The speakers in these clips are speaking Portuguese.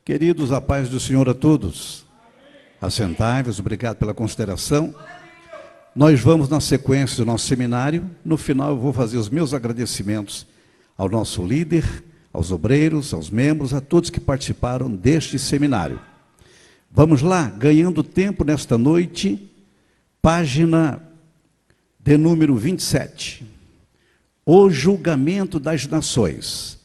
Queridos, a paz do Senhor a todos. Assentai-vos, obrigado pela consideração. Nós vamos na sequência do nosso seminário. No final eu vou fazer os meus agradecimentos ao nosso líder, aos obreiros, aos membros, a todos que participaram deste seminário. Vamos lá, ganhando tempo nesta noite, página de número 27. O julgamento das nações.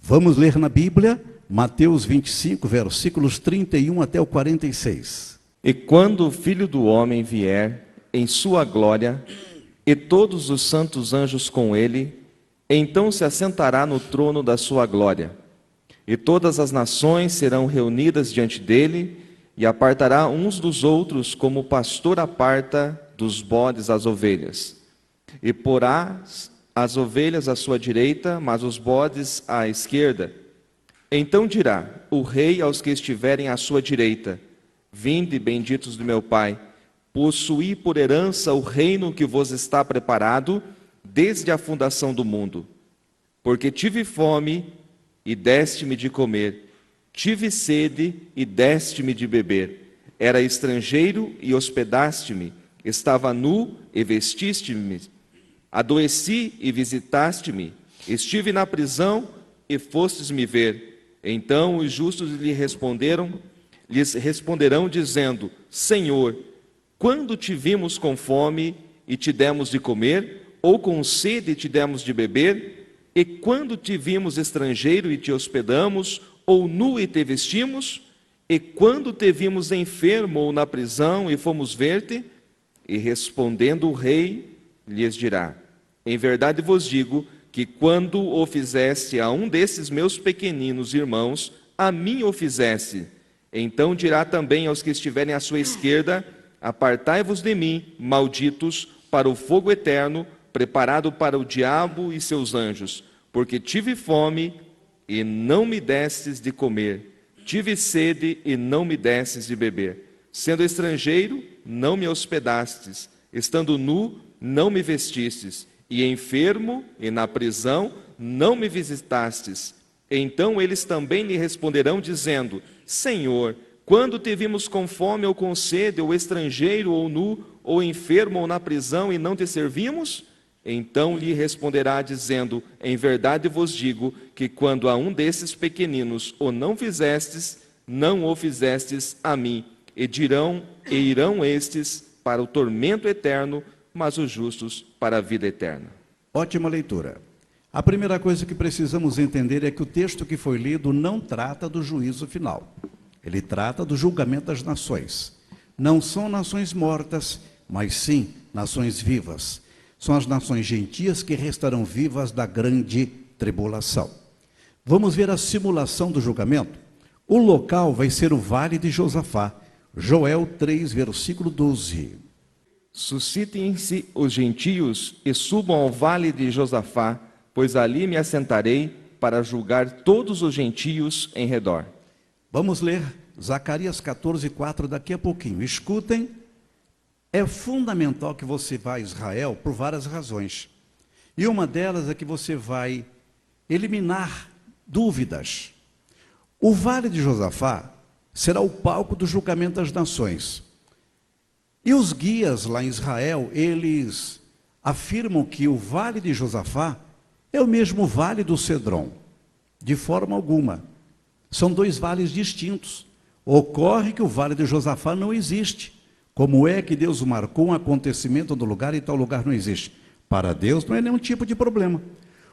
Vamos ler na Bíblia, Mateus 25, versículos 31 até o 46. E quando o Filho do Homem vier em sua glória, e todos os santos anjos com ele, então se assentará no trono da sua glória. E todas as nações serão reunidas diante dele, e apartará uns dos outros, como o pastor aparta dos bodes as ovelhas. E porá as ovelhas à sua direita, mas os bodes à esquerda. Então dirá o rei aos que estiverem à sua direita: Vinde, benditos do meu Pai, possuí por herança o reino que vos está preparado desde a fundação do mundo. Porque tive fome e deste-me de comer, tive sede e deste-me de beber, era estrangeiro e hospedaste-me, estava nu e vestiste-me, adoeci e visitaste-me, estive na prisão e fostes me ver. Então os justos lhes responderão dizendo: Senhor, quando te vimos com fome e te demos de comer, ou com sede e te demos de beber? E quando te vimos estrangeiro e te hospedamos, ou nu e te vestimos? E quando te vimos enfermo ou na prisão e fomos ver-te? E respondendo o rei, lhes dirá: Em verdade vos digo que quando o fizeste a um desses meus pequeninos irmãos, a mim o fizeste. Então dirá também aos que estiverem à sua esquerda: Apartai-vos de mim, malditos, para o fogo eterno, preparado para o diabo e seus anjos. Porque tive fome e não me destes de comer, tive sede e não me destes de beber. Sendo estrangeiro, não me hospedastes, estando nu, não me vestistes, e enfermo e na prisão, não me visitastes. Então eles também lhe responderão dizendo: Senhor, quando te vimos com fome ou com sede, ou estrangeiro, ou nu, ou enfermo, ou na prisão, e não te servimos? Então lhe responderá dizendo: Em verdade vos digo que quando a um desses pequeninos o não fizestes, não o fizestes a mim. E irão estes para o tormento eterno, mas os justos para a vida eterna. Ótima leitura. A primeira coisa que precisamos entender é que o texto que foi lido não trata do juízo final. Ele trata do julgamento das nações. Não são nações mortas, mas sim nações vivas. São as nações gentias que restarão vivas da grande tribulação. Vamos ver a simulação do julgamento? O local vai ser o Vale de Josafá. Joel 3, versículo 12. Suscitem-se os gentios e subam ao vale de Josafá, pois ali me assentarei para julgar todos os gentios em redor. Vamos ler Zacarias 14, 4 daqui a pouquinho. Escutem, é fundamental que você vá a Israel por várias razões. E uma delas é que você vai eliminar dúvidas. O Vale de Josafá será o palco do julgamento das nações. E os guias lá em Israel, eles afirmam que o Vale de Josafá é o mesmo Vale do Cedron. De forma alguma. São dois vales distintos. Ocorre que o Vale de Josafá não existe. Como é que Deus marcou um acontecimento no lugar e tal lugar não existe? Para Deus não é nenhum tipo de problema.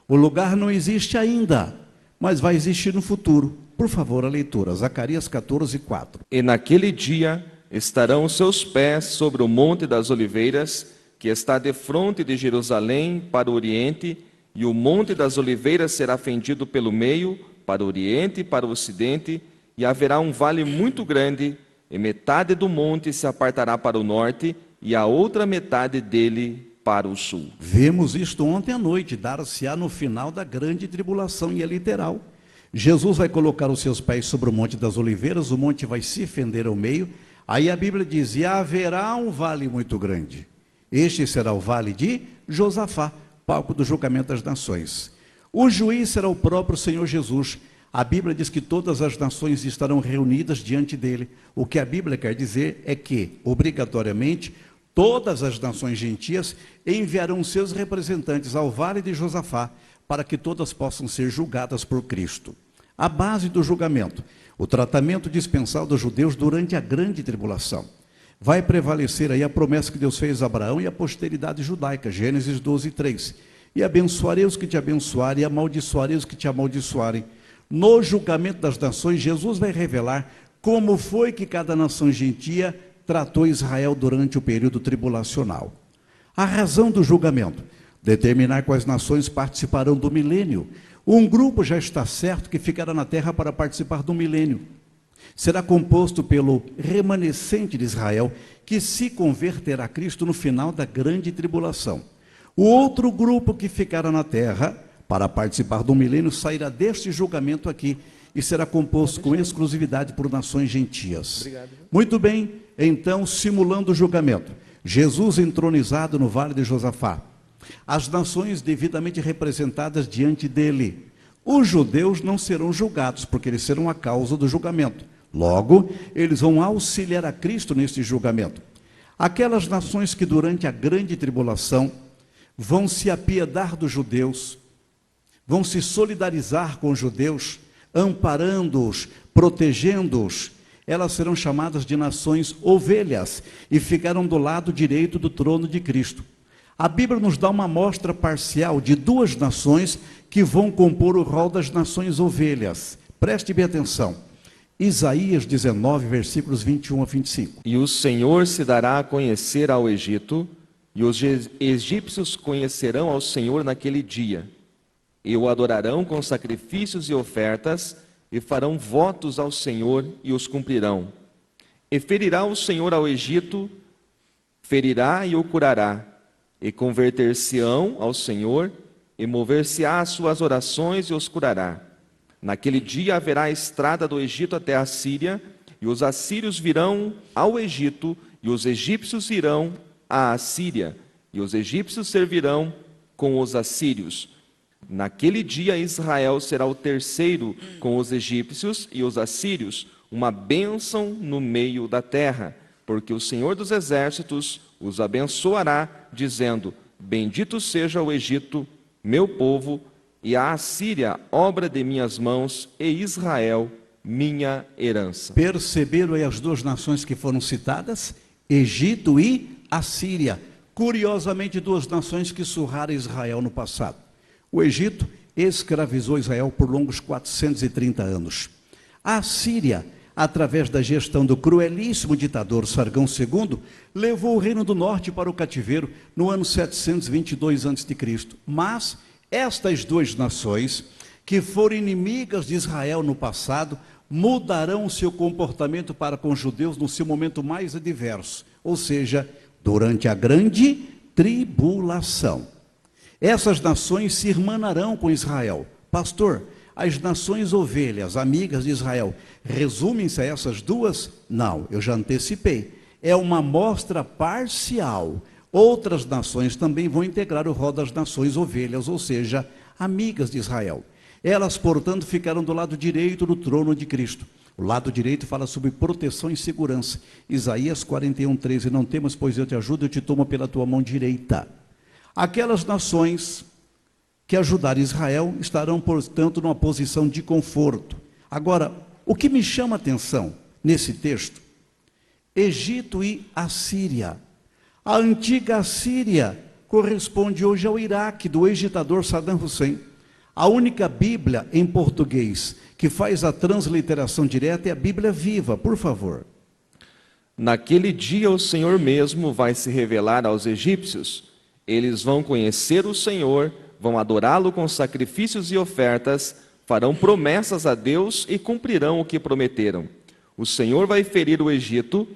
O lugar não existe ainda, mas vai existir no futuro. Por favor, a leitura, Zacarias 14, 4. E naquele dia estarão os seus pés sobre o Monte das Oliveiras, que está defronte de Jerusalém para o oriente, e o Monte das Oliveiras será fendido pelo meio, para o oriente e para o ocidente, e haverá um vale muito grande, e metade do monte se apartará para o norte, e a outra metade dele para o sul. Vemos isto ontem à noite, dar-se-á no final da grande tribulação, e é literal. Jesus vai colocar os seus pés sobre o Monte das Oliveiras, o monte vai se fender ao meio. Aí a Bíblia diz: e haverá um vale muito grande. Este será o vale de Josafá, palco do julgamento das nações. O juiz será o próprio Senhor Jesus. A Bíblia diz que todas as nações estarão reunidas diante dele. O que a Bíblia quer dizer é que, obrigatoriamente, todas as nações gentias enviarão seus representantes ao vale de Josafá, para que todas possam ser julgadas por Cristo. A base do julgamento, o tratamento dispensado dos judeus durante a grande tribulação. Vai prevalecer aí a promessa que Deus fez a Abraão e a posteridade judaica, Gênesis 12, 3. E abençoarei os que te abençoarem, e amaldiçoarei os que te amaldiçoarem. No julgamento das nações, Jesus vai revelar como foi que cada nação gentia tratou Israel durante o período tribulacional. A razão do julgamento, determinar quais nações participarão do milênio. Um grupo já está certo que ficará na terra para participar do milênio. Será composto pelo remanescente de Israel, que se converterá a Cristo no final da grande tribulação. O outro grupo que ficará na terra para participar do milênio sairá deste julgamento aqui e será composto com exclusividade por nações gentias. Obrigado. Muito bem, então, simulando o julgamento, Jesus entronizado no vale de Josafá, as nações devidamente representadas diante dele. Os judeus não serão julgados, porque eles serão a causa do julgamento. Logo, eles vão auxiliar a Cristo neste julgamento. Aquelas nações que durante a grande tribulação vão se apiedar dos judeus, vão se solidarizar com os judeus, amparando-os, protegendo-os, elas serão chamadas de nações ovelhas e ficarão do lado direito do trono de Cristo. A Bíblia nos dá uma amostra parcial de duas nações que vão compor o rol das nações ovelhas. Preste bem atenção. Isaías 19, versículos 21 a 25. E o Senhor se dará a conhecer ao Egito, e os egípcios conhecerão ao Senhor naquele dia. E o adorarão com sacrifícios e ofertas, e farão votos ao Senhor e os cumprirão. E ferirá o Senhor ao Egito, ferirá e o curará, e converter-se-ão ao Senhor, e mover-se-á às suas orações e os curará. Naquele dia haverá a estrada do Egito até a Síria, e os assírios virão ao Egito, e os egípcios irão à Assíria, e os egípcios servirão com os assírios. Naquele dia Israel será o terceiro com os egípcios e os assírios, uma bênção no meio da terra, porque o Senhor dos exércitos os abençoará, dizendo: bendito seja o Egito, meu povo, e a Assíria, obra de minhas mãos, e Israel, minha herança. Perceberam aí as duas nações que foram citadas? Egito e Assíria. Curiosamente, duas nações que surraram Israel no passado. O Egito escravizou Israel por longos 430 anos. A Assíria, através da gestão do cruelíssimo ditador Sargão II, levou o reino do norte para o cativeiro no ano 722 a.C. Mas estas duas nações, que foram inimigas de Israel no passado, mudarão o seu comportamento para com os judeus no seu momento mais adverso, ou seja, durante a grande tribulação. Essas nações se irmanarão com Israel. Pastor, as nações ovelhas, amigas de Israel, resumem-se a essas duas? Não, eu já antecipei. É uma amostra parcial. Outras nações também vão integrar o rol das nações ovelhas, ou seja, amigas de Israel. Elas, portanto, ficarão do lado direito do trono de Cristo. O lado direito fala sobre proteção e segurança. Isaías 41, 13, não temas, pois eu te ajudo, eu te tomo pela tua mão direita. Aquelas nações que ajudarem Israel estarão, portanto, numa posição de conforto. Agora, o que me chama a atenção nesse texto? Egito e Assíria. A antiga Assíria corresponde hoje ao Iraque, do ex-ditador Saddam Hussein. A única Bíblia em português que faz a transliteração direta é a Bíblia Viva, por favor. Naquele dia o Senhor mesmo vai se revelar aos egípcios. Eles vão conhecer o Senhor, vão adorá-lo com sacrifícios e ofertas, farão promessas a Deus e cumprirão o que prometeram. O Senhor vai ferir o Egito,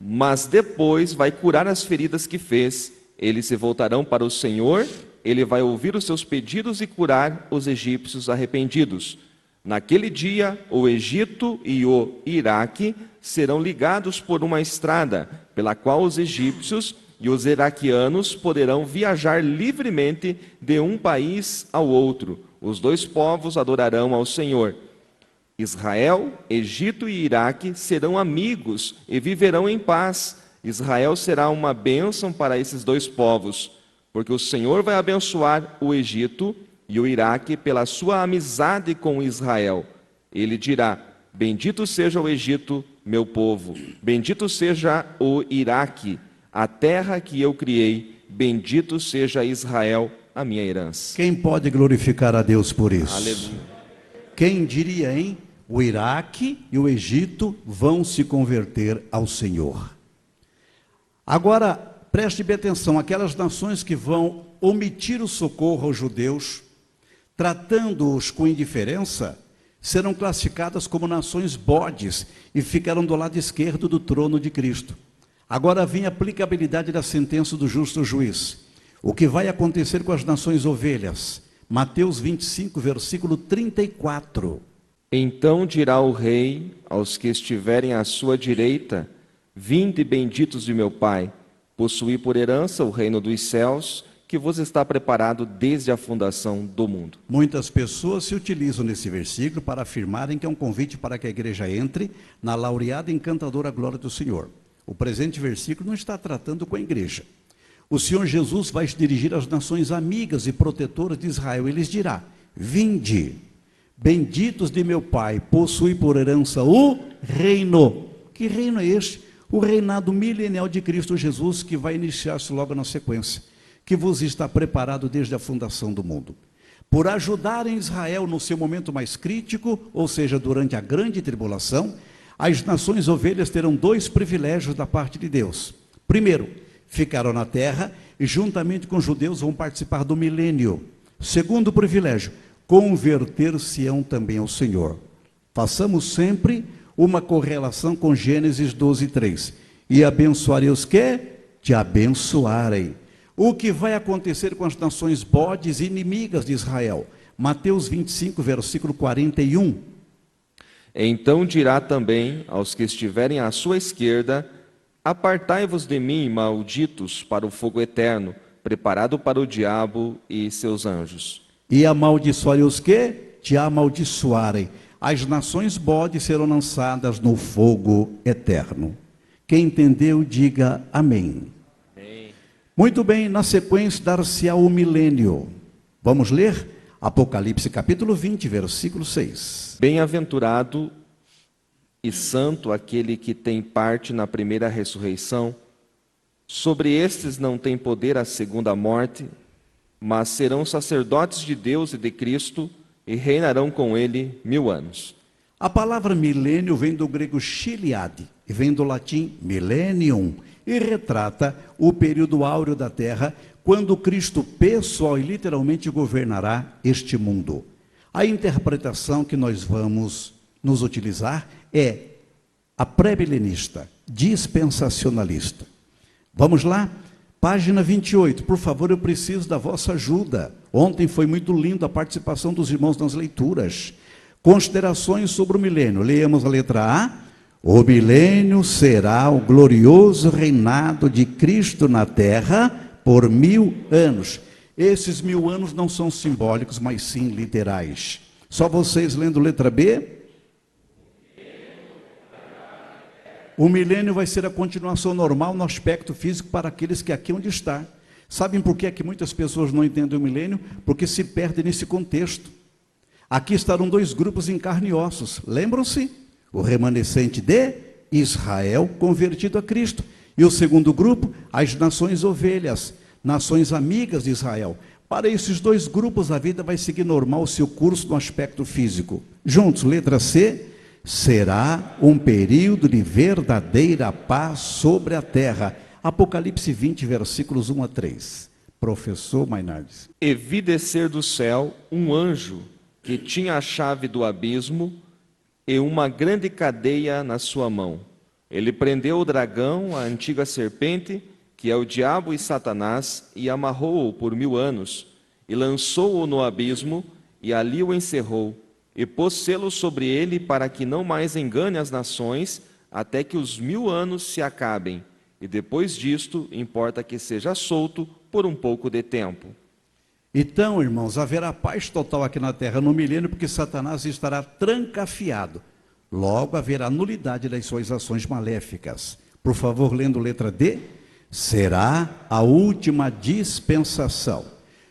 mas depois vai curar as feridas que fez. Eles se voltarão para o Senhor, ele vai ouvir os seus pedidos e curar os egípcios arrependidos. Naquele dia, o Egito e o Iraque serão ligados por uma estrada, pela qual os egípcios e os iraquianos poderão viajar livremente de um país ao outro. Os dois povos adorarão ao Senhor. Israel, Egito e Iraque serão amigos e viverão em paz. Israel será uma bênção para esses dois povos, porque o Senhor vai abençoar o Egito e o Iraque pela sua amizade com Israel. Ele dirá: bendito seja o Egito, meu povo, bendito seja o Iraque, a terra que eu criei, bendito seja Israel, a minha herança. Quem pode glorificar a Deus por isso? Aleluia. Quem diria, hein? O Iraque e o Egito vão se converter ao Senhor. Agora, preste bem atenção, aquelas nações que vão omitir o socorro aos judeus, tratando-os com indiferença, serão classificadas como nações bodes e ficarão do lado esquerdo do trono de Cristo. Agora vem a aplicabilidade da sentença do justo juiz. O que vai acontecer com as nações ovelhas? Mateus 25, versículo 34. Então dirá o rei aos que estiverem à sua direita: vinde, benditos de meu Pai, possuí por herança o reino dos céus, que vos está preparado desde a fundação do mundo. Muitas pessoas se utilizam nesse versículo para afirmarem que é um convite para que a igreja entre na laureada e encantadora glória do Senhor. O presente versículo não está tratando com a igreja. O Senhor Jesus vai se dirigir às nações amigas e protetoras de Israel. Ele lhes dirá: vinde, benditos de meu Pai, possui por herança o reino. Que reino é este? O reinado milenial de Cristo Jesus, que vai iniciar-se logo na sequência, que vos está preparado desde a fundação do mundo. Por ajudarem Israel no seu momento mais crítico, ou seja, durante a grande tribulação, as nações ovelhas terão dois privilégios da parte de Deus. Primeiro, ficarão na terra e juntamente com os judeus vão participar do milênio. Segundo privilégio, converter-se-ão também ao Senhor. Façamos sempre uma correlação com Gênesis 12:3. E abençoarei os que te abençoarem. O que vai acontecer com as nações bodes inimigas de Israel? Mateus 25, versículo 41. Então dirá também aos que estiverem à sua esquerda: apartai-vos de mim, malditos, para o fogo eterno, preparado para o diabo e seus anjos. E amaldiçoarei os que te amaldiçoarem. As nações bodes serão lançadas no fogo eterno. Quem entendeu, diga amém. Amém. Muito bem, na sequência dar-se-á o milênio. Vamos ler Apocalipse capítulo 20, versículo 6. Bem-aventurado e santo aquele que tem parte na primeira ressurreição. Sobre estes não tem poder a segunda morte, mas serão sacerdotes de Deus e de Cristo e reinarão com ele 1000 anos. A palavra milênio vem do grego chiliade e vem do latim millennium e retrata o período áureo da terra, quando Cristo pessoal e literalmente governará este mundo. A interpretação que nós vamos nos utilizar é a pré-milenista, dispensacionalista. Vamos lá? Página 28, por favor, eu preciso da vossa ajuda. Ontem foi muito lindo a participação dos irmãos nas leituras. Considerações sobre o milênio. Leemos a letra A. O milênio será o glorioso reinado de Cristo na terra por 1000 anos. Esses 1000 anos não são simbólicos, mas sim literais. Só vocês lendo letra B. O milênio vai ser a continuação normal no aspecto físico para aqueles que aqui onde está. Sabem por que é que muitas pessoas não entendem o milênio? Porque se perdem nesse contexto. Aqui estarão dois grupos em carne e ossos. Lembram-se? O remanescente de Israel convertido a Cristo. E o segundo grupo, as nações ovelhas, nações amigas de Israel. Para esses dois grupos, a vida vai seguir normal o seu curso no aspecto físico. Juntos, letra C. Será um período de verdadeira paz sobre a terra. Apocalipse 20, versículos 1 a 3. Professor Mainardes. E vi descer do céu um anjo que tinha a chave do abismo e uma grande cadeia na sua mão. Ele prendeu o dragão, a antiga serpente, que é o diabo e Satanás, e amarrou-o por 1000 anos, e lançou-o no abismo, e ali o encerrou. E pôs selo sobre ele para que não mais engane as nações, até que os 1000 anos se acabem. E depois disto, importa que seja solto por um pouco de tempo. Então, irmãos, haverá paz total aqui na terra no milênio, porque Satanás estará trancafiado. Logo haverá nulidade das suas ações maléficas. Por favor, lendo letra D. Será a última dispensação.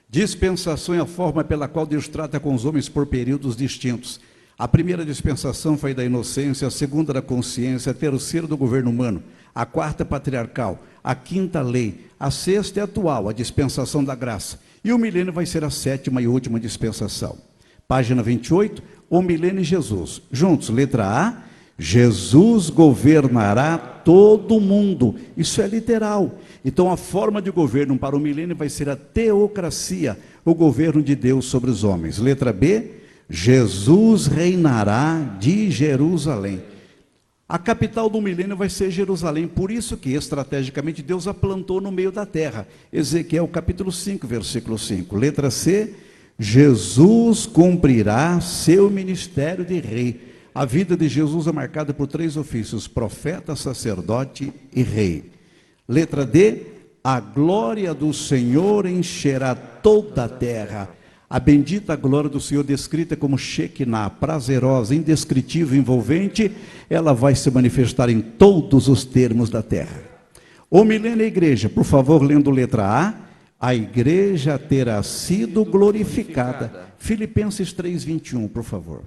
Dispensação é a forma pela qual Deus trata com os homens por períodos distintos. A primeira dispensação foi da inocência, a segunda da consciência, a terceira do governo humano, a quarta patriarcal, a quinta lei, a sexta é atual, a dispensação da graça. E o milênio vai ser a sétima e última dispensação. Página 28, o milênio e Jesus. Juntos, letra A, Jesus governará todo o mundo. Isso é literal. Então a forma de governo para o milênio vai ser a teocracia, o governo de Deus sobre os homens. Letra B, Jesus reinará de Jerusalém. A capital do milênio vai ser Jerusalém, por isso que estrategicamente Deus a plantou no meio da terra. Ezequiel capítulo 5, versículo 5. Letra C, Jesus cumprirá seu ministério de rei. A vida de Jesus é marcada por 3 ofícios: profeta, sacerdote e rei. Letra D, a glória do Senhor encherá toda a terra. A bendita glória do Senhor, descrita como Shekinah, prazerosa, indescritível, envolvente, ela vai se manifestar em todos os termos da terra. O milênio e a igreja, por favor, lendo letra A igreja terá sido glorificada. Filipenses 3:21, por favor.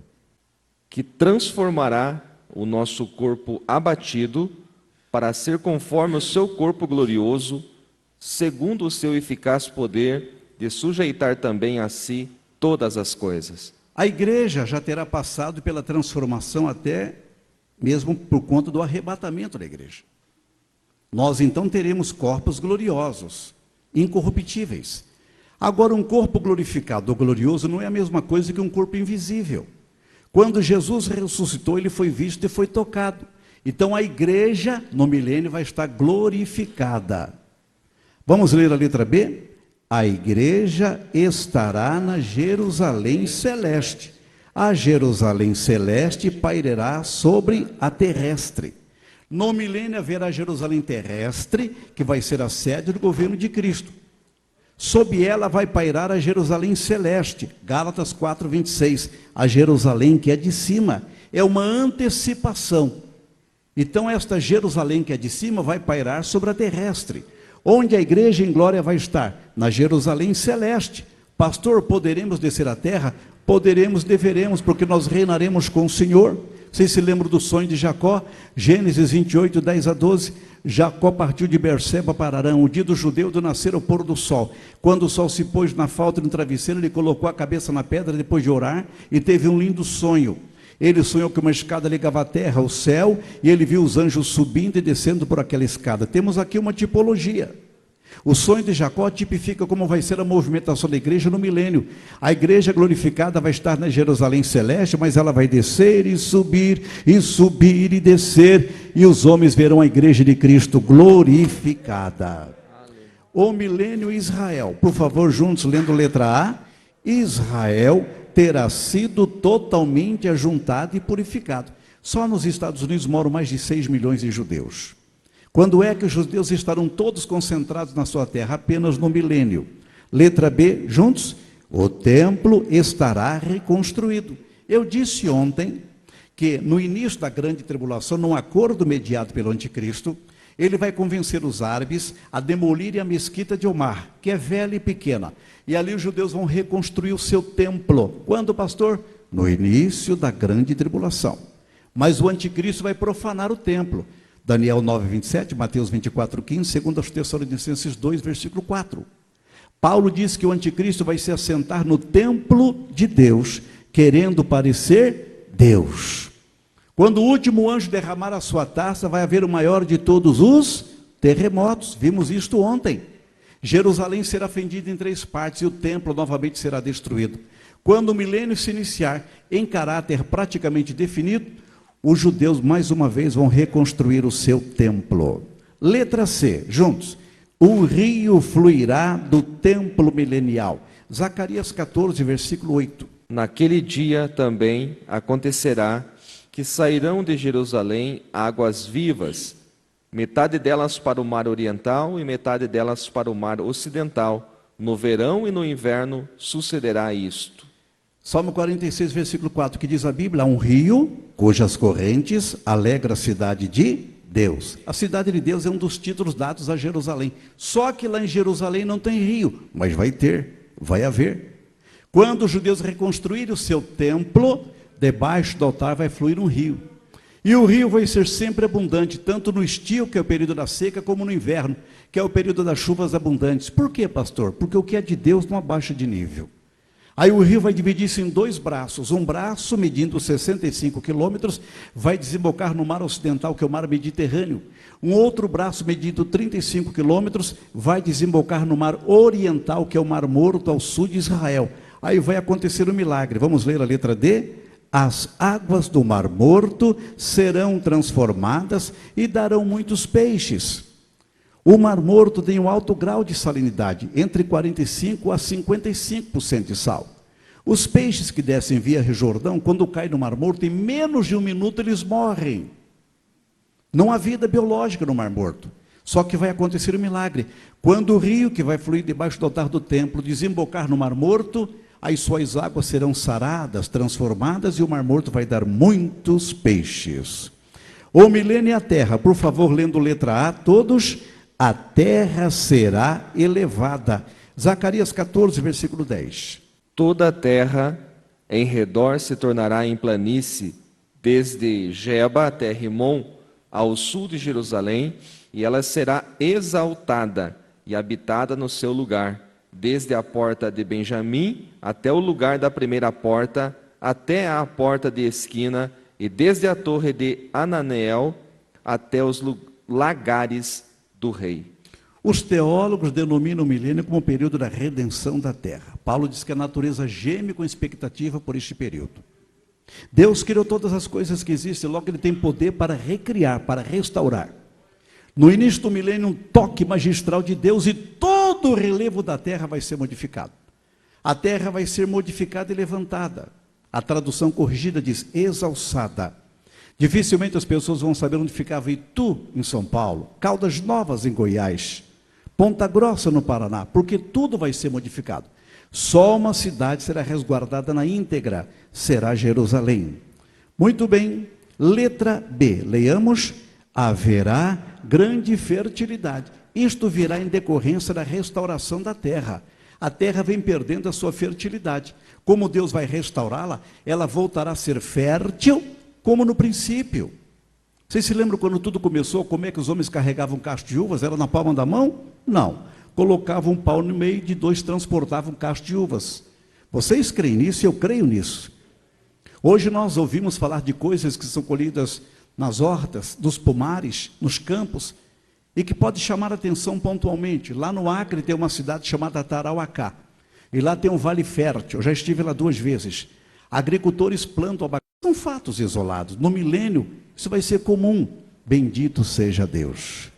Que transformará o nosso corpo abatido para ser conforme o seu corpo glorioso, segundo o seu eficaz poder de sujeitar também a si todas as coisas. A igreja já terá passado pela transformação até mesmo por conta do arrebatamento da igreja. Nós então teremos corpos gloriosos, incorruptíveis. Agora, um corpo glorificado ou glorioso não é a mesma coisa que um corpo invisível. Quando Jesus ressuscitou, ele foi visto e foi tocado. Então a igreja no milênio vai estar glorificada. Vamos ler a letra B? A igreja estará na Jerusalém celeste. A Jerusalém celeste pairará sobre a terrestre. No milênio haverá Jerusalém terrestre, que vai ser a sede do governo de Cristo. Sob ela vai pairar a Jerusalém celeste. Gálatas 4:26. A Jerusalém que é de cima. É uma antecipação. Então esta Jerusalém que é de cima vai pairar sobre a terrestre. Onde a igreja em glória vai estar? Na Jerusalém celeste. Pastor, poderemos descer à terra? Poderemos, deveremos, porque nós reinaremos com o Senhor. Vocês se lembram do sonho de Jacó? Gênesis 28, 10-12. Jacó partiu de Berseba para Arã, o dia do judeu do nascer ao pôr do sol. Quando o sol se pôs na falta no travesseiro, ele colocou a cabeça na pedra depois de orar e teve um lindo sonho. Ele sonhou que uma escada ligava a terra ao céu e ele viu os anjos subindo e descendo por aquela escada. Temos aqui uma tipologia. O sonho de Jacó tipifica como vai ser a movimentação da igreja no milênio. A igreja glorificada vai estar na Jerusalém celeste, mas ela vai descer e subir e descer, e os homens verão a igreja de Cristo glorificada. O milênio Israel, por favor, juntos, lendo letra A. Israel terá sido totalmente ajuntado e purificado. Só nos Estados Unidos moram mais de 6 milhões de judeus. Quando é que os judeus estarão todos concentrados na sua terra? Apenas no milênio. Letra B, juntos. O templo estará reconstruído. Eu disse ontem que no início da grande tribulação, num acordo mediado pelo anticristo, ele vai convencer os árabes a demolirem a mesquita de Omar, que é velha e pequena. E ali os judeus vão reconstruir o seu templo. Quando, pastor? No início da grande tribulação. Mas o anticristo vai profanar o templo. Daniel 9:27, Mateus 24:15, 2 Tessalonicenses 2, versículo 4. Paulo diz que o anticristo vai se assentar no templo de Deus, querendo parecer Deus. Quando o último anjo derramar a sua taça, vai haver o maior de todos os terremotos. Vimos isto ontem. Jerusalém será fendida em 3 partes e o templo novamente será destruído. Quando o milênio se iniciar em caráter praticamente definido, os judeus mais uma vez vão reconstruir o seu templo. Letra C, juntos. O rio fluirá do templo milenial. Zacarias 14, versículo 8. Naquele dia também acontecerá que sairão de Jerusalém águas vivas, metade delas para o mar oriental e metade delas para o mar ocidental, No verão e no inverno sucederá isto. Salmo 46, versículo 4, que diz a Bíblia: há um rio cujas correntes alegra a cidade de Deus. A cidade de Deus é um dos títulos dados a Jerusalém. Só que lá em Jerusalém não tem rio, mas vai ter, vai haver. Quando os judeus reconstruírem o seu templo, debaixo do altar vai fluir um rio. E o rio vai ser sempre abundante, tanto no estio, que é o período da seca, como no inverno, que é o período das chuvas abundantes. Por quê, pastor? Porque o que é de Deus não abaixa de nível. Aí o rio vai dividir-se em dois braços. Um braço, medindo 65 quilômetros, vai desembocar no mar ocidental, que é o mar Mediterrâneo. Um outro braço, medindo 35 quilômetros, vai desembocar no mar oriental, que é o Mar Morto, ao sul de Israel. Aí vai acontecer um milagre. Vamos ler a letra D? As águas do Mar Morto serão transformadas e darão muitos peixes. O Mar Morto tem um alto grau de salinidade, entre 45% a 55% de sal. Os peixes que descem via Rio Jordão, quando caem no Mar Morto, em menos de um minuto eles morrem. Não há vida biológica no Mar Morto. Só que vai acontecer um milagre. Quando o rio, que vai fluir debaixo do altar do templo, desembocar no Mar Morto, as suas águas serão saradas, transformadas, e o Mar Morto vai dar muitos peixes. O milênio e a terra, por favor, lendo letra A, todos. A terra será elevada. Zacarias 14, versículo 10. Toda a terra em redor se tornará em planície, desde Geba até Rimon, ao sul de Jerusalém, e ela será exaltada e habitada no seu lugar, desde a porta de Benjamim até o lugar da primeira porta, até a porta de esquina, e desde a torre de Ananeel até os lagares do rei. Os teólogos denominam o milênio como o período da redenção da terra. Paulo diz que a natureza geme com expectativa por este período. Deus criou todas as coisas que existem, logo ele tem poder para recriar, para restaurar. No início do milênio, um toque magistral de Deus e todo o relevo da terra vai ser modificado. A terra vai ser modificada e levantada. A tradução corrigida diz exalçada. Dificilmente as pessoas vão saber onde ficava Itu, em São Paulo, Caldas Novas, em Goiás, Ponta Grossa, no Paraná, porque tudo vai ser modificado. Só uma cidade será resguardada na íntegra, será Jerusalém. Muito bem, letra B, leiamos: haverá grande fertilidade. Isto virá em decorrência da restauração da terra. A terra vem perdendo a sua fertilidade. Como Deus vai restaurá-la, ela voltará a ser fértil, como no princípio. Vocês se lembram quando tudo começou, como é que os homens carregavam cacho de uvas? Era na palma da mão? Não. Colocavam um pau no meio, de dois transportavam cacho de uvas. Vocês creem nisso? Eu creio nisso. Hoje nós ouvimos falar de coisas que são colhidas nas hortas, nos pomares, nos campos, e que pode chamar a atenção pontualmente. Lá no Acre tem uma cidade chamada Tarauacá, e lá tem um vale fértil. Eu já estive lá 2 vezes. Agricultores plantam abacate. São fatos isolados. No milênio, isso vai ser comum. Bendito seja Deus.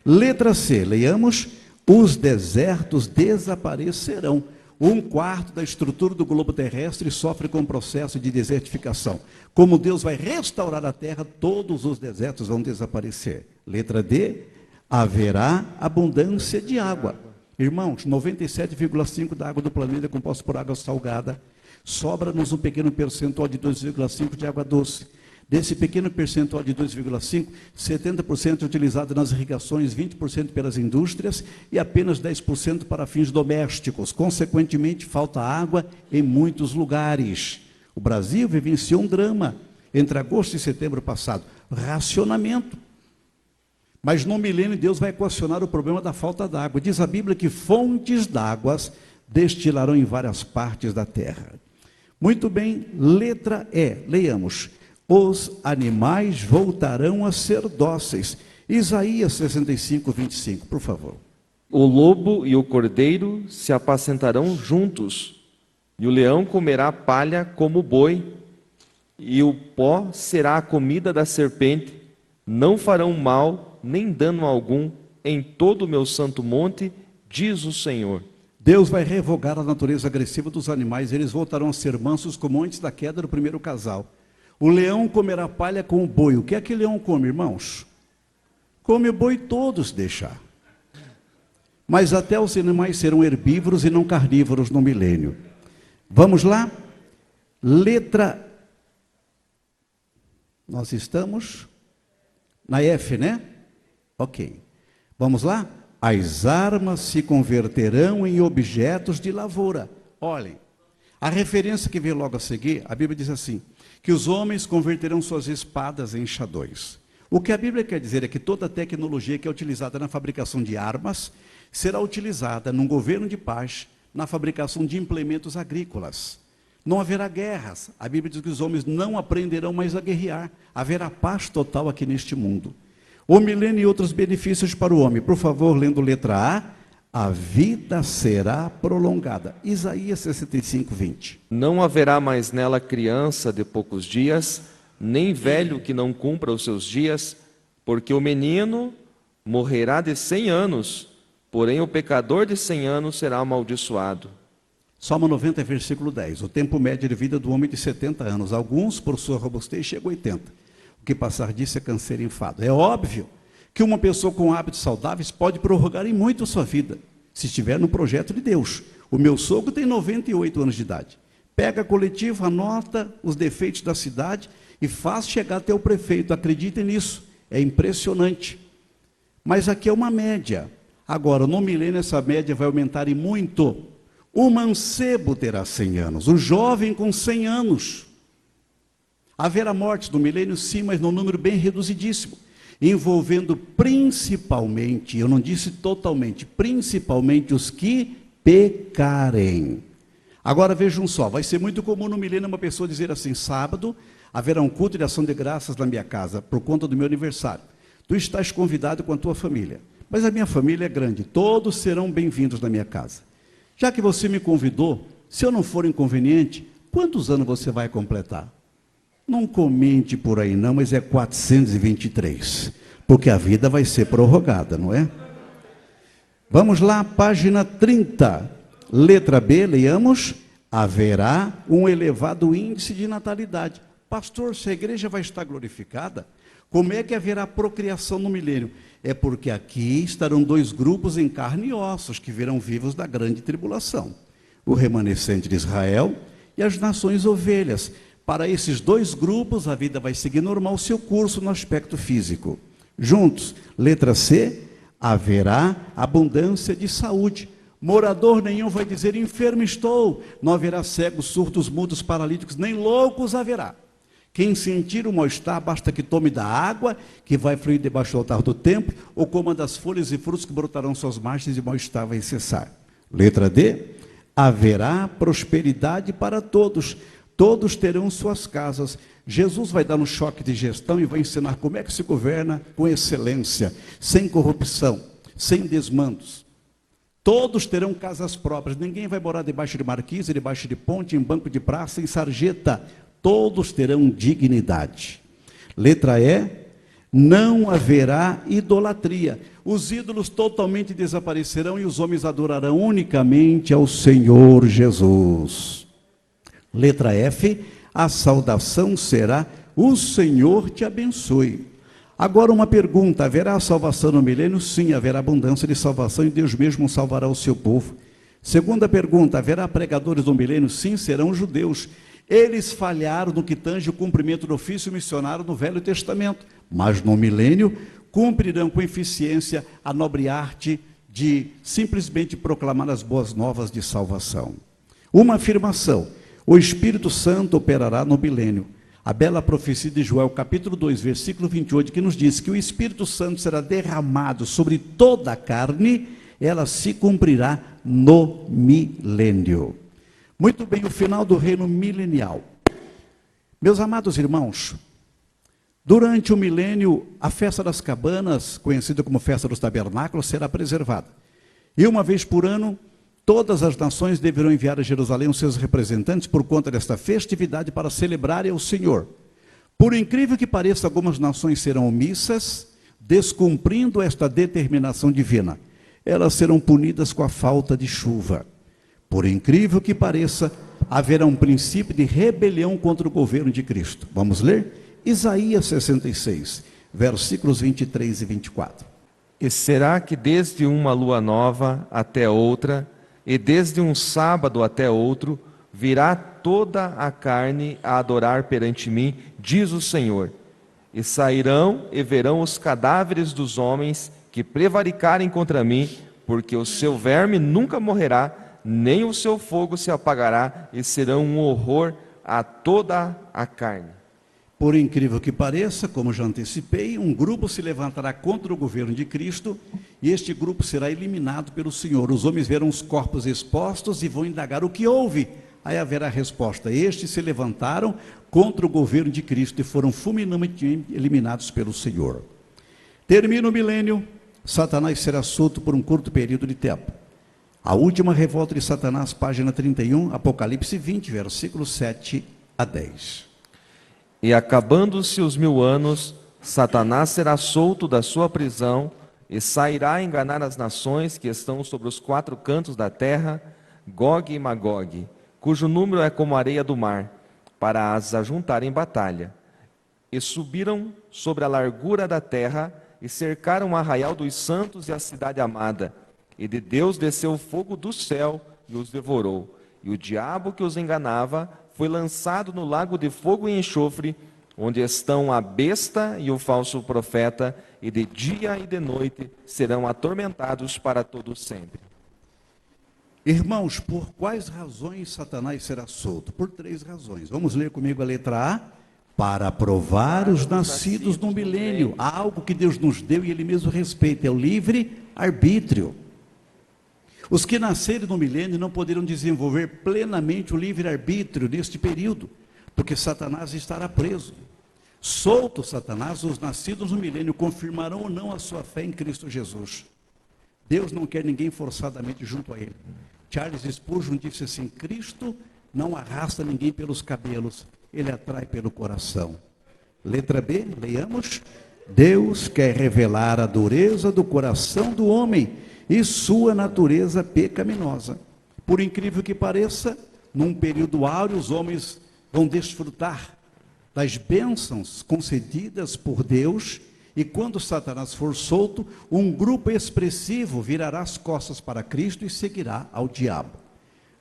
Letra C, leiamos: os desertos desaparecerão. 1/4 da estrutura do globo terrestre sofre com o processo de desertificação. Como Deus vai restaurar a terra, todos os desertos vão desaparecer. Letra D, haverá abundância de água. Irmãos, 97,5% da água do planeta é composta por água salgada. Sobra-nos um pequeno percentual de 2,5% de água doce. Desse pequeno percentual de 2,5%, 70% é utilizado nas irrigações, 20% pelas indústrias e apenas 10% para fins domésticos. Consequentemente, falta água em muitos lugares. O Brasil vivenciou um drama entre agosto e setembro passado: racionamento. Mas no milênio Deus vai equacionar o problema da falta d'água. Diz a Bíblia que fontes d'águas destilarão em várias partes da terra. Muito bem, letra E, leiamos: os animais voltarão a ser dóceis. Isaías 65, 25, por favor. O lobo e o cordeiro se apacentarão juntos, e o leão comerá palha como o boi, e o pó será a comida da serpente. Não farão mal, nem dano algum, em todo o meu santo monte, diz o Senhor. Deus vai revogar a natureza agressiva dos animais, eles voltarão a ser mansos como antes da queda do primeiro casal. O leão comerá palha com o boi. O que é que o leão come, irmãos? Come o boi todos deixar. mas até os animais serão herbívoros e não carnívoros no milênio. Vamos lá? Letra... Nós estamos na F, né? Ok. Vamos lá? As armas se converterão em objetos de lavoura. Olhem, a referência que vem logo a seguir, a Bíblia diz assim, que os homens converterão suas espadas em enxadões. O que a Bíblia quer dizer é que toda a tecnologia que é utilizada na fabricação de armas será utilizada num governo de paz, na fabricação de implementos agrícolas. Não haverá guerras. A Bíblia diz que os homens não aprenderão mais a guerrear. Haverá paz total aqui neste mundo. O milênio e outros benefícios para o homem. Por favor, lendo letra A vida será prolongada. Isaías 65, 20. Não haverá mais nela criança de poucos dias, nem velho que não cumpra os seus dias, porque o menino morrerá de 100 anos, porém o pecador de 100 anos será amaldiçoado. Salmo 90, versículo 10. O tempo médio de vida do homem de 70 anos. Alguns, por sua robustez, chegam a 80. O que passar disso é canseiro e enfado. É óbvio que uma pessoa com hábitos saudáveis pode prorrogar em muito a sua vida, se estiver no projeto de Deus. O meu sogro tem 98 anos de idade. Pega a coletiva, anota os defeitos da cidade e faz chegar até o prefeito. Acreditem nisso, é impressionante. Mas aqui é uma média. Agora, no milênio, essa média vai aumentar e muito. O mancebo terá 100 anos, o jovem com 100 anos. Haverá mortes no milênio, sim, mas num número bem reduzidíssimo, envolvendo principalmente, eu não disse totalmente, principalmente os que pecarem. Agora vejam só, vai ser muito comum no milênio uma pessoa dizer assim, sábado haverá um culto de ação de graças na minha casa, por conta do meu aniversário. Tu estás convidado com a tua família, mas a minha família é grande, todos serão bem-vindos na minha casa. Já que você me convidou, se eu não for inconveniente, quantos anos você vai completar? Não comente por aí não, mas é 423, porque a vida vai ser prorrogada, não é? Vamos lá, página 30, letra B, leiamos, haverá um elevado índice de natalidade. Pastor, se a igreja vai estar glorificada, como é que haverá procriação no milênio? É porque aqui estarão dois grupos em carne e ossos, que virão vivos da grande tribulação. O remanescente de Israel e as nações ovelhas. Para esses dois grupos, a vida vai seguir normal o seu curso no aspecto físico. Juntos, letra C, haverá abundância de saúde. Morador nenhum vai dizer, enfermo estou. Não haverá cegos, surdos, mudos, paralíticos, nem loucos haverá. Quem sentir o mal-estar, basta que tome da água, que vai fluir debaixo do altar do templo, ou coma das folhas e frutos que brotarão suas margens e o mal-estar vai cessar. Letra D, haverá prosperidade para todos. Todos terão suas casas. Jesus vai dar um choque de gestão e vai ensinar como é que se governa com excelência, sem corrupção, sem desmandos. Todos terão casas próprias. Ninguém vai morar debaixo de marquise, debaixo de ponte, em banco de praça, em sarjeta. Todos terão dignidade. Letra E, não haverá idolatria. Os ídolos totalmente desaparecerão e os homens adorarão unicamente ao Senhor Jesus. Letra F, a saudação será, o Senhor te abençoe. Agora uma pergunta, haverá salvação no milênio? Sim, haverá abundância de salvação e Deus mesmo salvará o seu povo. Segunda pergunta, haverá pregadores no milênio? Sim, serão judeus. Eles falharam no que tange o cumprimento do ofício missionário no Velho Testamento, mas no milênio cumprirão com eficiência a nobre arte de simplesmente proclamar as boas novas de salvação. Uma afirmação, o Espírito Santo operará no milênio. A bela profecia de Joel, capítulo 2, versículo 28, que nos diz que o Espírito Santo será derramado sobre toda a carne, ela se cumprirá no milênio. Muito bem, o final do reino milenial. Meus amados irmãos, durante o milênio, a festa das cabanas, conhecida como festa dos tabernáculos, será preservada. E uma vez por ano, todas as nações deverão enviar a Jerusalém os seus representantes por conta desta festividade para celebrarem ao Senhor. Por incrível que pareça, algumas nações serão omissas, descumprindo esta determinação divina. Elas serão punidas com a falta de chuva. Por incrível que pareça, haverá um princípio de rebelião contra o governo de Cristo. Vamos ler? Isaías 66, versículos 23 e 24. E será que desde uma lua nova até outra, e desde um sábado até outro, virá toda a carne a adorar perante mim, diz o Senhor. E sairão e verão os cadáveres dos homens que prevaricarem contra mim, porque o seu verme nunca morrerá, nem o seu fogo se apagará, e serão um horror a toda a carne. Por incrível que pareça, como já antecipei, um grupo se levantará contra o governo de Cristo e este grupo será eliminado pelo Senhor. Os homens verão os corpos expostos e vão indagar o que houve. Aí haverá a resposta: estes se levantaram contra o governo de Cristo e foram fulminantemente eliminados pelo Senhor. Termina o milênio, Satanás será solto por um curto período de tempo. A última revolta de Satanás, página 31, Apocalipse 20, versículos 7 a 10. E acabando-se os 1000 anos, Satanás será solto da sua prisão e sairá a enganar as nações que estão sobre os 4 cantos da terra, Gog e Magog, cujo número é como a areia do mar, para as ajuntar em batalha. E subiram sobre a largura da terra e cercaram o arraial dos santos e a cidade amada. E de Deus desceu fogo do céu e os devorou. E o diabo que os enganava foi lançado no lago de fogo e enxofre, onde estão a besta e o falso profeta, e de dia e de noite serão atormentados para todo sempre. Irmãos, por quais razões Satanás será solto? Por 3 razões. Vamos ler comigo a letra A. Para provar os nascidos no milênio. Há algo que Deus nos deu e Ele mesmo respeita, é o livre-arbítrio. Os que nascerem no milênio não poderão desenvolver plenamente o livre-arbítrio neste período, porque Satanás estará preso. Solto Satanás, os nascidos no milênio confirmarão ou não a sua fé em Cristo Jesus. Deus não quer ninguém forçadamente junto a Ele. Charles Spurgeon disse assim: Cristo não arrasta ninguém pelos cabelos, Ele atrai pelo coração. Letra B, leiamos. Deus quer revelar a dureza do coração do homem e sua natureza pecaminosa. Por incrível que pareça, num período áureo, os homens vão desfrutar das bênçãos concedidas por Deus, e quando Satanás for solto, um grupo expressivo virará as costas para Cristo e seguirá ao diabo.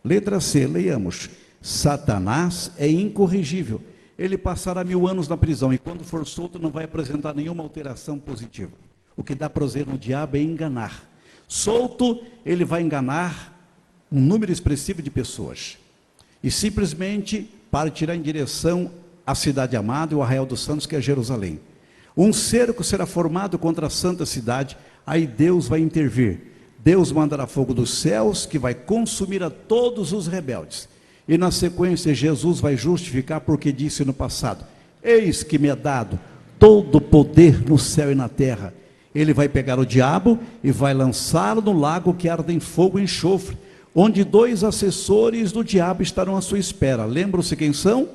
Letra C, leiamos. Satanás é incorrigível. Ele passará 1000 anos na prisão e quando for solto não vai apresentar nenhuma alteração positiva. O que dá prazer no diabo é enganar. Solto, ele vai enganar um número expressivo de pessoas. E simplesmente partirá em direção à cidade amada e o arraial dos santos, que é Jerusalém. Um cerco será formado contra a santa cidade, aí Deus vai intervir. Deus mandará fogo dos céus, que vai consumir a todos os rebeldes. E na sequência Jesus vai justificar, porque disse no passado: eis que me é dado todo o poder no céu e na terra. Ele vai pegar o diabo e vai lançá-lo no lago que arde em fogo e enxofre, onde 2 assessores do diabo estarão à sua espera. Lembram-se quem são?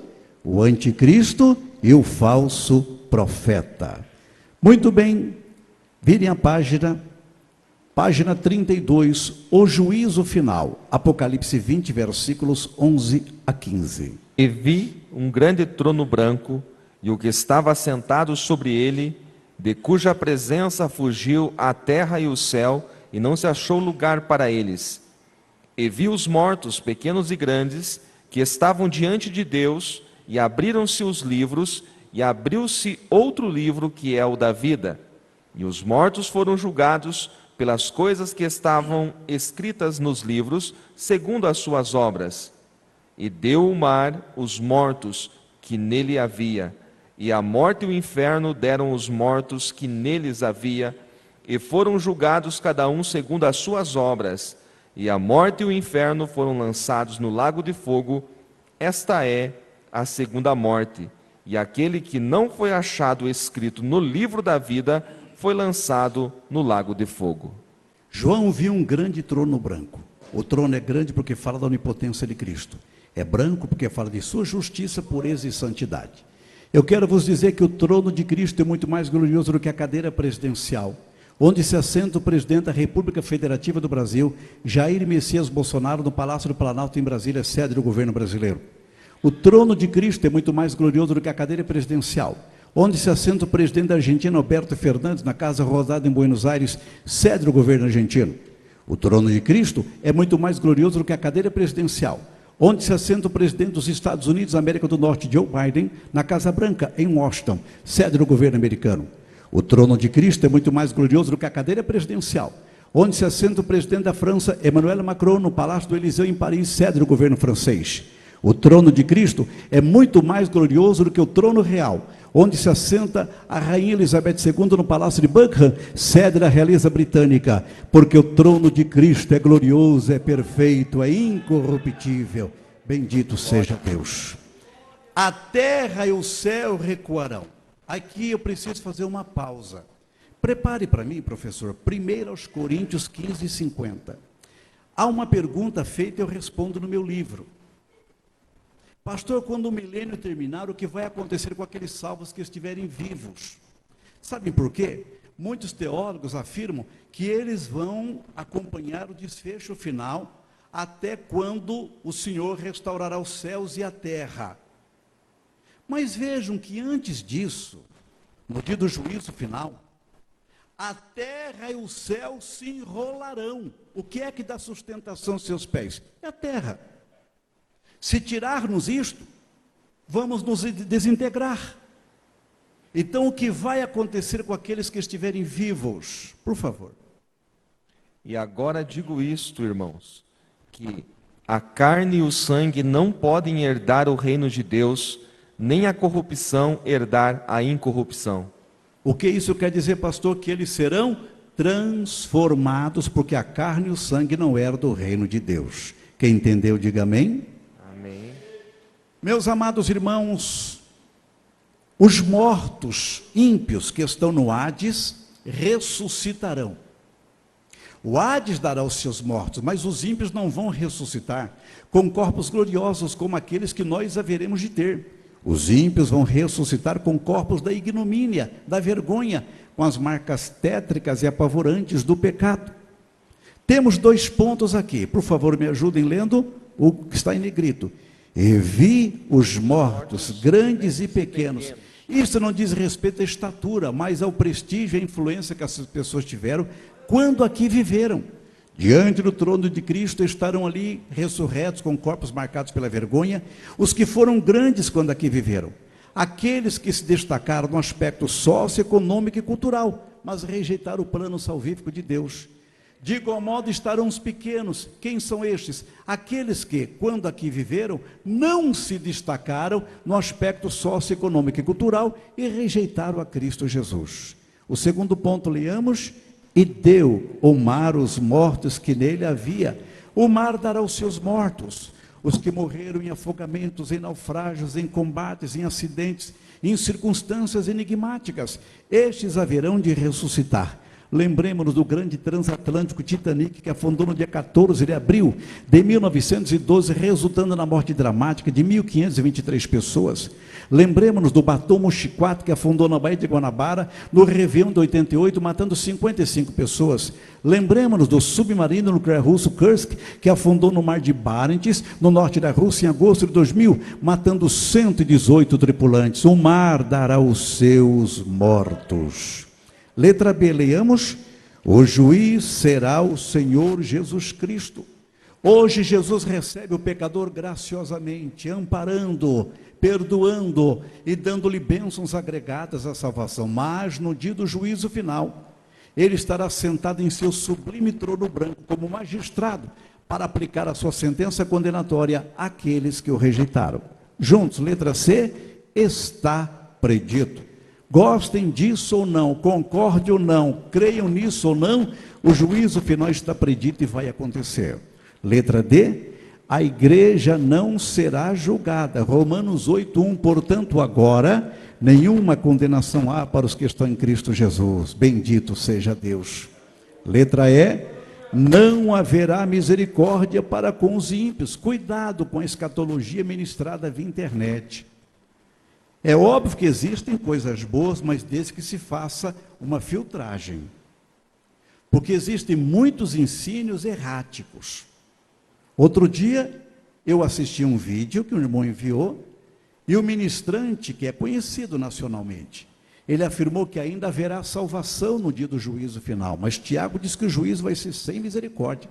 O anticristo e o falso profeta. Muito bem, virem a página 32, o juízo final, Apocalipse 20, versículos 11 a 15. E vi um grande trono branco, e o que estava assentado sobre ele, de cuja presença fugiu a terra e o céu, e não se achou lugar para eles. E vi os mortos, pequenos e grandes, que estavam diante de Deus, e abriram-se os livros, e abriu-se outro livro, que é o da vida. E os mortos foram julgados pelas coisas que estavam escritas nos livros, segundo as suas obras. E deu o mar os mortos que nele havia, e a morte e o inferno deram os mortos que neles havia, e foram julgados cada um segundo as suas obras. E a morte e o inferno foram lançados no lago de fogo. Esta é a segunda morte. E aquele que não foi achado escrito no livro da vida foi lançado no lago de fogo. João viu um grande trono branco. O trono é grande porque fala da onipotência de Cristo. É branco porque fala de sua justiça, pureza e santidade. Eu quero vos dizer que o trono de Cristo é muito mais glorioso do que a cadeira presidencial, onde se assenta o presidente da República Federativa do Brasil, Jair Messias Bolsonaro, no Palácio do Planalto, em Brasília, sede do governo brasileiro. O trono de Cristo é muito mais glorioso do que a cadeira presidencial, onde se assenta o presidente da Argentina, Alberto Fernandes, na Casa Rosada, em Buenos Aires, sede do governo argentino. O trono de Cristo é muito mais glorioso do que a cadeira presidencial, onde se assenta o presidente dos Estados Unidos da América do Norte, Joe Biden, na Casa Branca, em Washington, sede do governo americano. O trono de Cristo é muito mais glorioso do que a cadeira presidencial, onde se assenta o presidente da França, Emmanuel Macron, no Palácio do Eliseu, em Paris, sede do governo francês. O trono de Cristo é muito mais glorioso do que o trono real, onde se assenta a Rainha Elizabeth II no Palácio de Buckingham, sede da realeza britânica, porque o trono de Cristo é glorioso, é perfeito, é incorruptível. Bendito seja Deus. A terra e o céu recuarão. Aqui eu preciso fazer uma pausa. Prepare para mim, professor, 1 aos Coríntios 15, 50. Há uma pergunta feita, eu respondo no meu livro. Pastor, quando o milênio terminar, o que vai acontecer com aqueles salvos que estiverem vivos? Sabem por quê? Muitos teólogos afirmam que eles vão acompanhar o desfecho final até quando o Senhor restaurará os céus e a terra. Mas vejam que antes disso, no dia do juízo final, a terra e o céu se enrolarão. O que é que dá sustentação aos seus pés? É a terra. Se tirarmos isto, vamos nos desintegrar. Então, o que vai acontecer com aqueles que estiverem vivos? Por favor. E agora digo isto, irmãos, que a carne e o sangue não podem herdar o reino de Deus, nem a corrupção herdar a incorrupção. O que isso quer dizer, pastor? Que eles serão transformados, porque a carne e o sangue não herdam o reino de Deus. Quem entendeu, diga amém. Amém. Meus amados irmãos, os mortos ímpios que estão no Hades ressuscitarão. O Hades dará os seus mortos, mas os ímpios não vão ressuscitar com corpos gloriosos como aqueles que nós haveremos de ter. Os ímpios vão ressuscitar com corpos da ignomínia, da vergonha, com as marcas tétricas e apavorantes do pecado. Temos 2 pontos aqui, por favor me ajudem lendo o que está em negrito. E vi os mortos, grandes e pequenos. Isso não diz respeito à estatura, mas ao prestígio e à influência que essas pessoas tiveram quando aqui viveram. Diante do trono de Cristo estarão ali ressurretos com corpos marcados pela vergonha, os que foram grandes quando aqui viveram. Aqueles que se destacaram no aspecto socioeconômico e cultural, mas rejeitaram o plano salvífico de Deus. De igual modo estarão os pequenos. Quem são estes? Aqueles que, quando aqui viveram, não se destacaram no aspecto socioeconômico e cultural e rejeitaram a Cristo Jesus. O segundo ponto, leamos: e deu o mar os mortos que nele havia. O mar dará os seus mortos, os que morreram em afogamentos, em naufrágios, em combates, em acidentes, em circunstâncias enigmáticas. Estes haverão de ressuscitar. Lembremos-nos do grande transatlântico Titanic, que afundou no dia 14 de abril de 1912, resultando na morte dramática de 1.523 pessoas. Lembremos-nos do Batom Mochiquato, que afundou na Baía de Guanabara, no Réveillon de 88, matando 55 pessoas. Lembremos-nos do submarino nuclear russo Kursk, que afundou no mar de Barents, no norte da Rússia, em agosto de 2000, matando 118 tripulantes. O mar dará os seus mortos. Letra B, leiamos: o juiz será o Senhor Jesus Cristo. Hoje Jesus recebe o pecador graciosamente, amparando, perdoando e dando-lhe bênçãos agregadas à salvação. Mas no dia do juízo final, ele estará sentado em seu sublime trono branco como magistrado para aplicar a sua sentença condenatória àqueles que o rejeitaram. Juntos, letra C, está predito. Gostem disso ou não, concordem ou não, creiam nisso ou não, o juízo final está predito e vai acontecer. Letra D, a igreja não será julgada. Romanos 8:1, portanto agora nenhuma condenação há para os que estão em Cristo Jesus. Bendito seja Deus. Letra E, não haverá misericórdia para com os ímpios. Cuidado com a escatologia ministrada via internet. É óbvio que existem coisas boas, mas desde que se faça uma filtragem. Porque existem muitos ensinos erráticos. Outro dia, eu assisti um vídeo que um irmão enviou, E o ministrante, que é conhecido nacionalmente, ele afirmou que ainda haverá salvação no dia do juízo final, mas Tiago diz que o juízo vai ser sem misericórdia.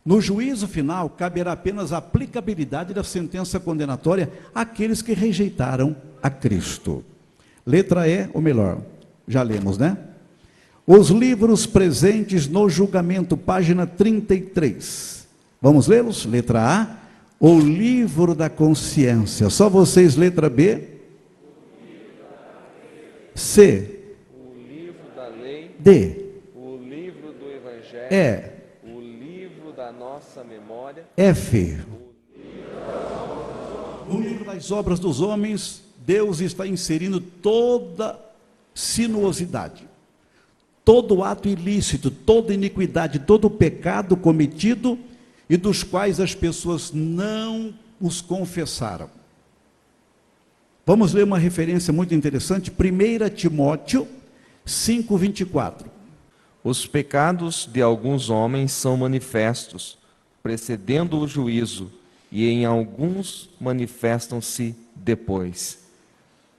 No juízo final, caberá apenas a aplicabilidade da sentença condenatória àqueles que rejeitaram a Cristo. Letra E, ou melhor, já lemos, né? Os livros presentes no julgamento, página 33. Vamos lê-los? Letra A, o livro da consciência. Só vocês, letra B. C. O livro da lei. D. O livro do evangelho. E. O livro da nossa memória. F. No livro das obras dos homens, Deus está inserindo toda sinuosidade, todo ato ilícito, toda iniquidade, todo pecado cometido e dos quais as pessoas não os confessaram. Vamos ler uma referência muito interessante, 1 Timóteo 5:24. Os pecados de alguns homens são manifestos, precedendo o juízo, e em alguns manifestam-se depois.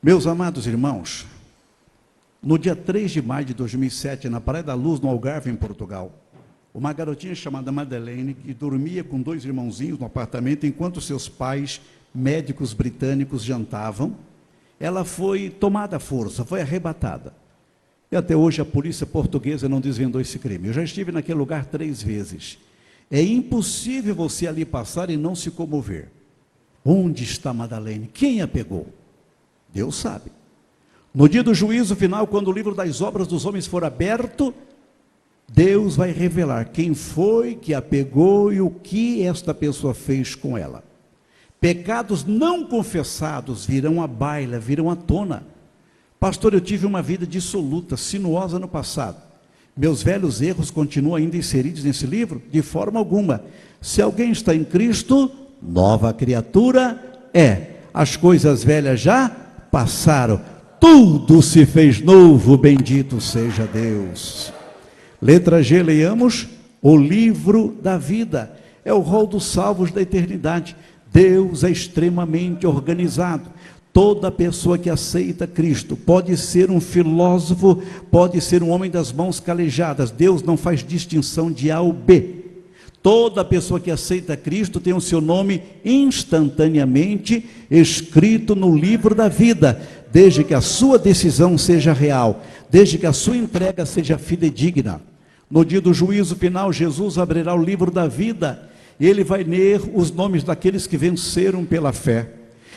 Meus amados irmãos, no dia 3 de maio de 2007, na Praia da Luz, no Algarve, em Portugal, uma garotinha chamada Madeleine, que dormia com 2 irmãozinhos no apartamento, enquanto seus pais, médicos britânicos, jantavam, ela foi tomada à força, foi arrebatada. E até hoje a polícia portuguesa não desvendou esse crime. Eu já estive naquele lugar 3 vezes. É impossível você ali passar e não se comover. Onde está Madeleine? Quem a pegou? Deus sabe. No dia do juízo final, quando o livro das obras dos homens for aberto, Deus vai revelar quem foi que a pegou e o que esta pessoa fez com ela. Pecados não confessados virão à baila, virão à tona. Pastor, eu tive uma vida dissoluta, sinuosa no passado. Meus velhos erros continuam ainda inseridos nesse livro? De forma alguma. Se alguém está em Cristo, nova criatura é. As coisas velhas já passaram. Tudo se fez novo, bendito seja Deus. Letra G, leiamos o livro da vida. É o rol dos salvos da eternidade. Deus é extremamente organizado. Toda pessoa que aceita Cristo pode ser um filósofo, pode ser um homem das mãos calejadas. Deus não faz distinção de A ou B. Toda pessoa que aceita Cristo tem o seu nome instantaneamente escrito no livro da vida, desde que a sua decisão seja real, desde que a sua entrega seja fidedigna. No dia do juízo final, Jesus abrirá o livro da vida e ele vai ler os nomes daqueles que venceram pela fé.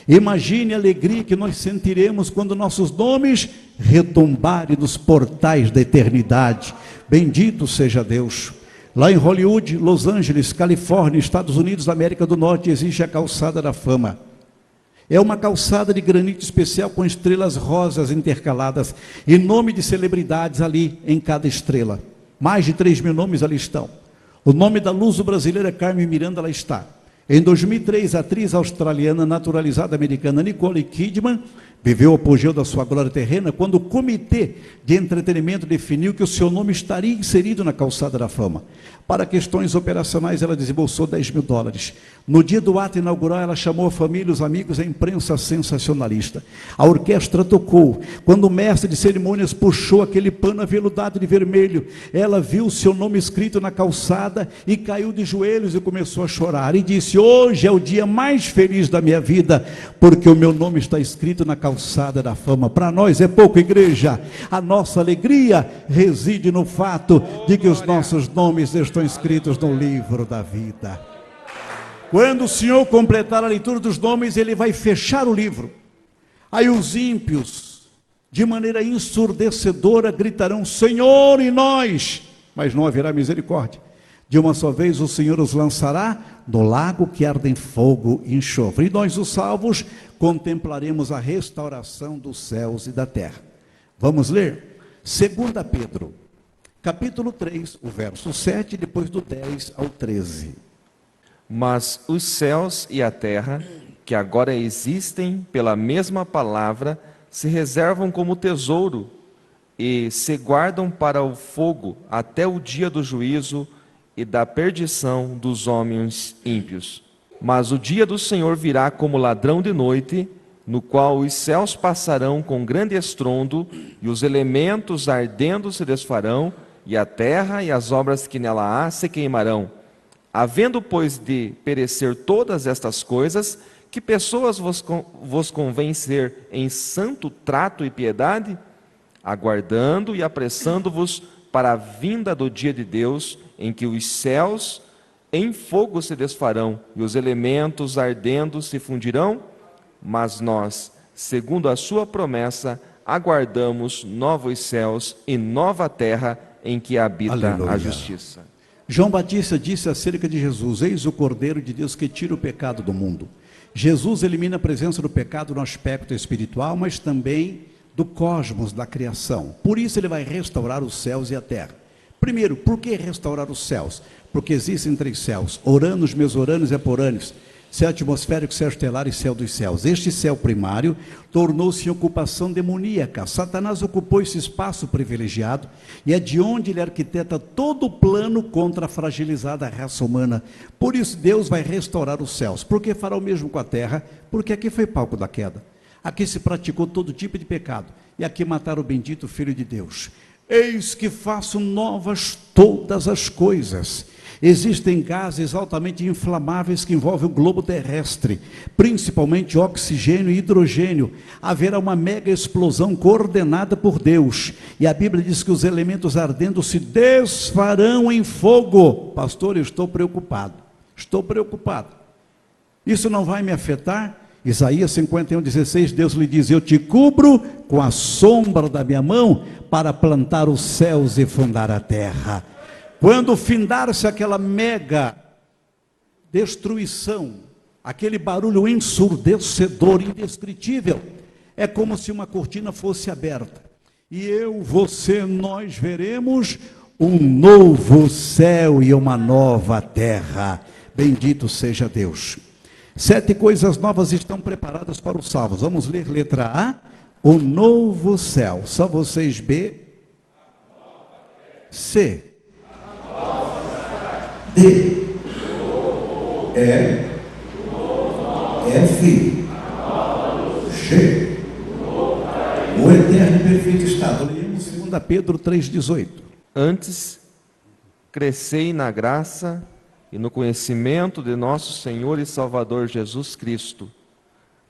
Imagine a alegria que nós sentiremos quando nossos nomes retumbarem nos portais da eternidade. Bendito seja Deus. Lá em Hollywood, Los Angeles, Califórnia, Estados Unidos da América do Norte, existe a calçada da fama. É uma calçada de granito especial com estrelas rosas intercaladas e nome de celebridades ali em cada estrela. Mais de 3.000 nomes ali estão. O nome da luso brasileira Carmen Miranda lá está. Em 2003, a atriz australiana naturalizada americana Nicole Kidman viveu o apogeu da sua glória terrena quando o comitê de entretenimento definiu que o seu nome estaria inserido na calçada da fama. Para questões operacionais, ela desembolsou $10.000. No dia do ato inaugural, ela chamou a família, os amigos, a imprensa sensacionalista. A orquestra tocou. Quando o mestre de cerimônias puxou aquele pano aveludado de vermelho, ela viu o seu nome escrito na calçada e caiu de joelhos e começou a chorar. E disse: hoje é o dia mais feliz da minha vida, porque o meu nome está escrito na calçada da fama. Para nós é pouco, igreja. A nossa alegria reside no fato de que os nossos nomes estão escritos no livro da vida. Quando o Senhor completar a leitura dos nomes, Ele vai fechar o livro. Aí os ímpios, de maneira ensurdecedora, gritarão: Senhor, e nós? Mas não haverá misericórdia. De uma só vez o Senhor os lançará no lago que arde em fogo e enxofre. E nós, os salvos, contemplaremos a restauração dos céus e da terra. Vamos ler? 2 Pedro, capítulo 3, o verso 7, depois do 10 ao 13. Mas os céus e a terra, que agora existem pela mesma palavra, se reservam como tesouro e se guardam para o fogo até o dia do juízo e da perdição dos homens ímpios. Mas o dia do Senhor virá como ladrão de noite, no qual os céus passarão com grande estrondo, e os elementos ardendo se desfarão, e a terra e as obras que nela há se queimarão. Havendo, pois, de perecer todas estas coisas, que pessoas vos convém ser em santo trato e piedade? Aguardando e apressando-vos para a vinda do dia de Deus, em que os céus em fogo se desfarão, e os elementos ardendo se fundirão? Mas nós, segundo a sua promessa, aguardamos novos céus e nova terra em que habita Aleluia. a justiça. João Batista disse acerca de Jesus: eis o Cordeiro de Deus que tira o pecado do mundo. Jesus elimina a presença do pecado no aspecto espiritual, mas também do cosmos, da criação. Por isso ele vai restaurar os céus e a terra. Primeiro, por que restaurar os céus? Porque existem 3 céus: Oranos, Mesoranos e Aporâneos. Céu atmosférico, céu estelar e céu dos céus. Este céu primário tornou-se em ocupação demoníaca. Satanás ocupou esse espaço privilegiado e é de onde ele arquiteta todo o plano contra a fragilizada raça humana. Por isso Deus vai restaurar os céus. Por que fará o mesmo com a terra? Porque aqui foi palco da queda. Aqui se praticou todo tipo de pecado e aqui mataram o bendito Filho de Deus. Eis que faço novas todas as coisas. Existem gases altamente inflamáveis que envolvem o globo terrestre, principalmente oxigênio e hidrogênio. Haverá uma mega explosão coordenada por Deus. E a Bíblia diz que os elementos ardendo se desfarão em fogo. Pastor, eu estou preocupado. Estou preocupado. Isso não vai me afetar? Isaías 51:16, Deus lhe diz: eu te cubro com a sombra da minha mão para plantar os céus e fundar a terra. Quando findar-se aquela mega destruição, aquele barulho ensurdecedor, indescritível, é como se uma cortina fosse aberta. E eu, você, nós veremos um novo céu e uma nova terra. Bendito seja Deus. 7 coisas novas estão preparadas para os salvos. Vamos ler letra A, o novo céu. Só vocês B. C. D. E. F. G. O eterno e perfeito estado. Leemos 2 Pedro 3,18. Antes, crescei na graça e no conhecimento de nosso Senhor e Salvador Jesus Cristo.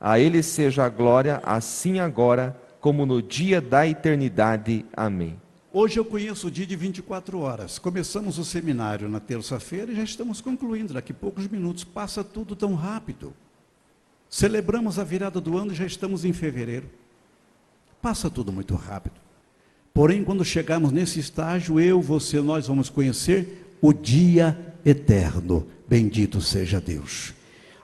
A Ele seja a glória, assim agora, como no dia da eternidade. Amém. Hoje eu conheço o dia de 24 horas. Começamos o seminário na terça-feira e já estamos concluindo. Daqui a poucos minutos. Passa tudo tão rápido. Celebramos a virada do ano e já estamos em fevereiro. Passa tudo muito rápido. Porém, quando chegarmos nesse estágio, eu, você, nós vamos conhecer o dia eterno. Bendito seja Deus.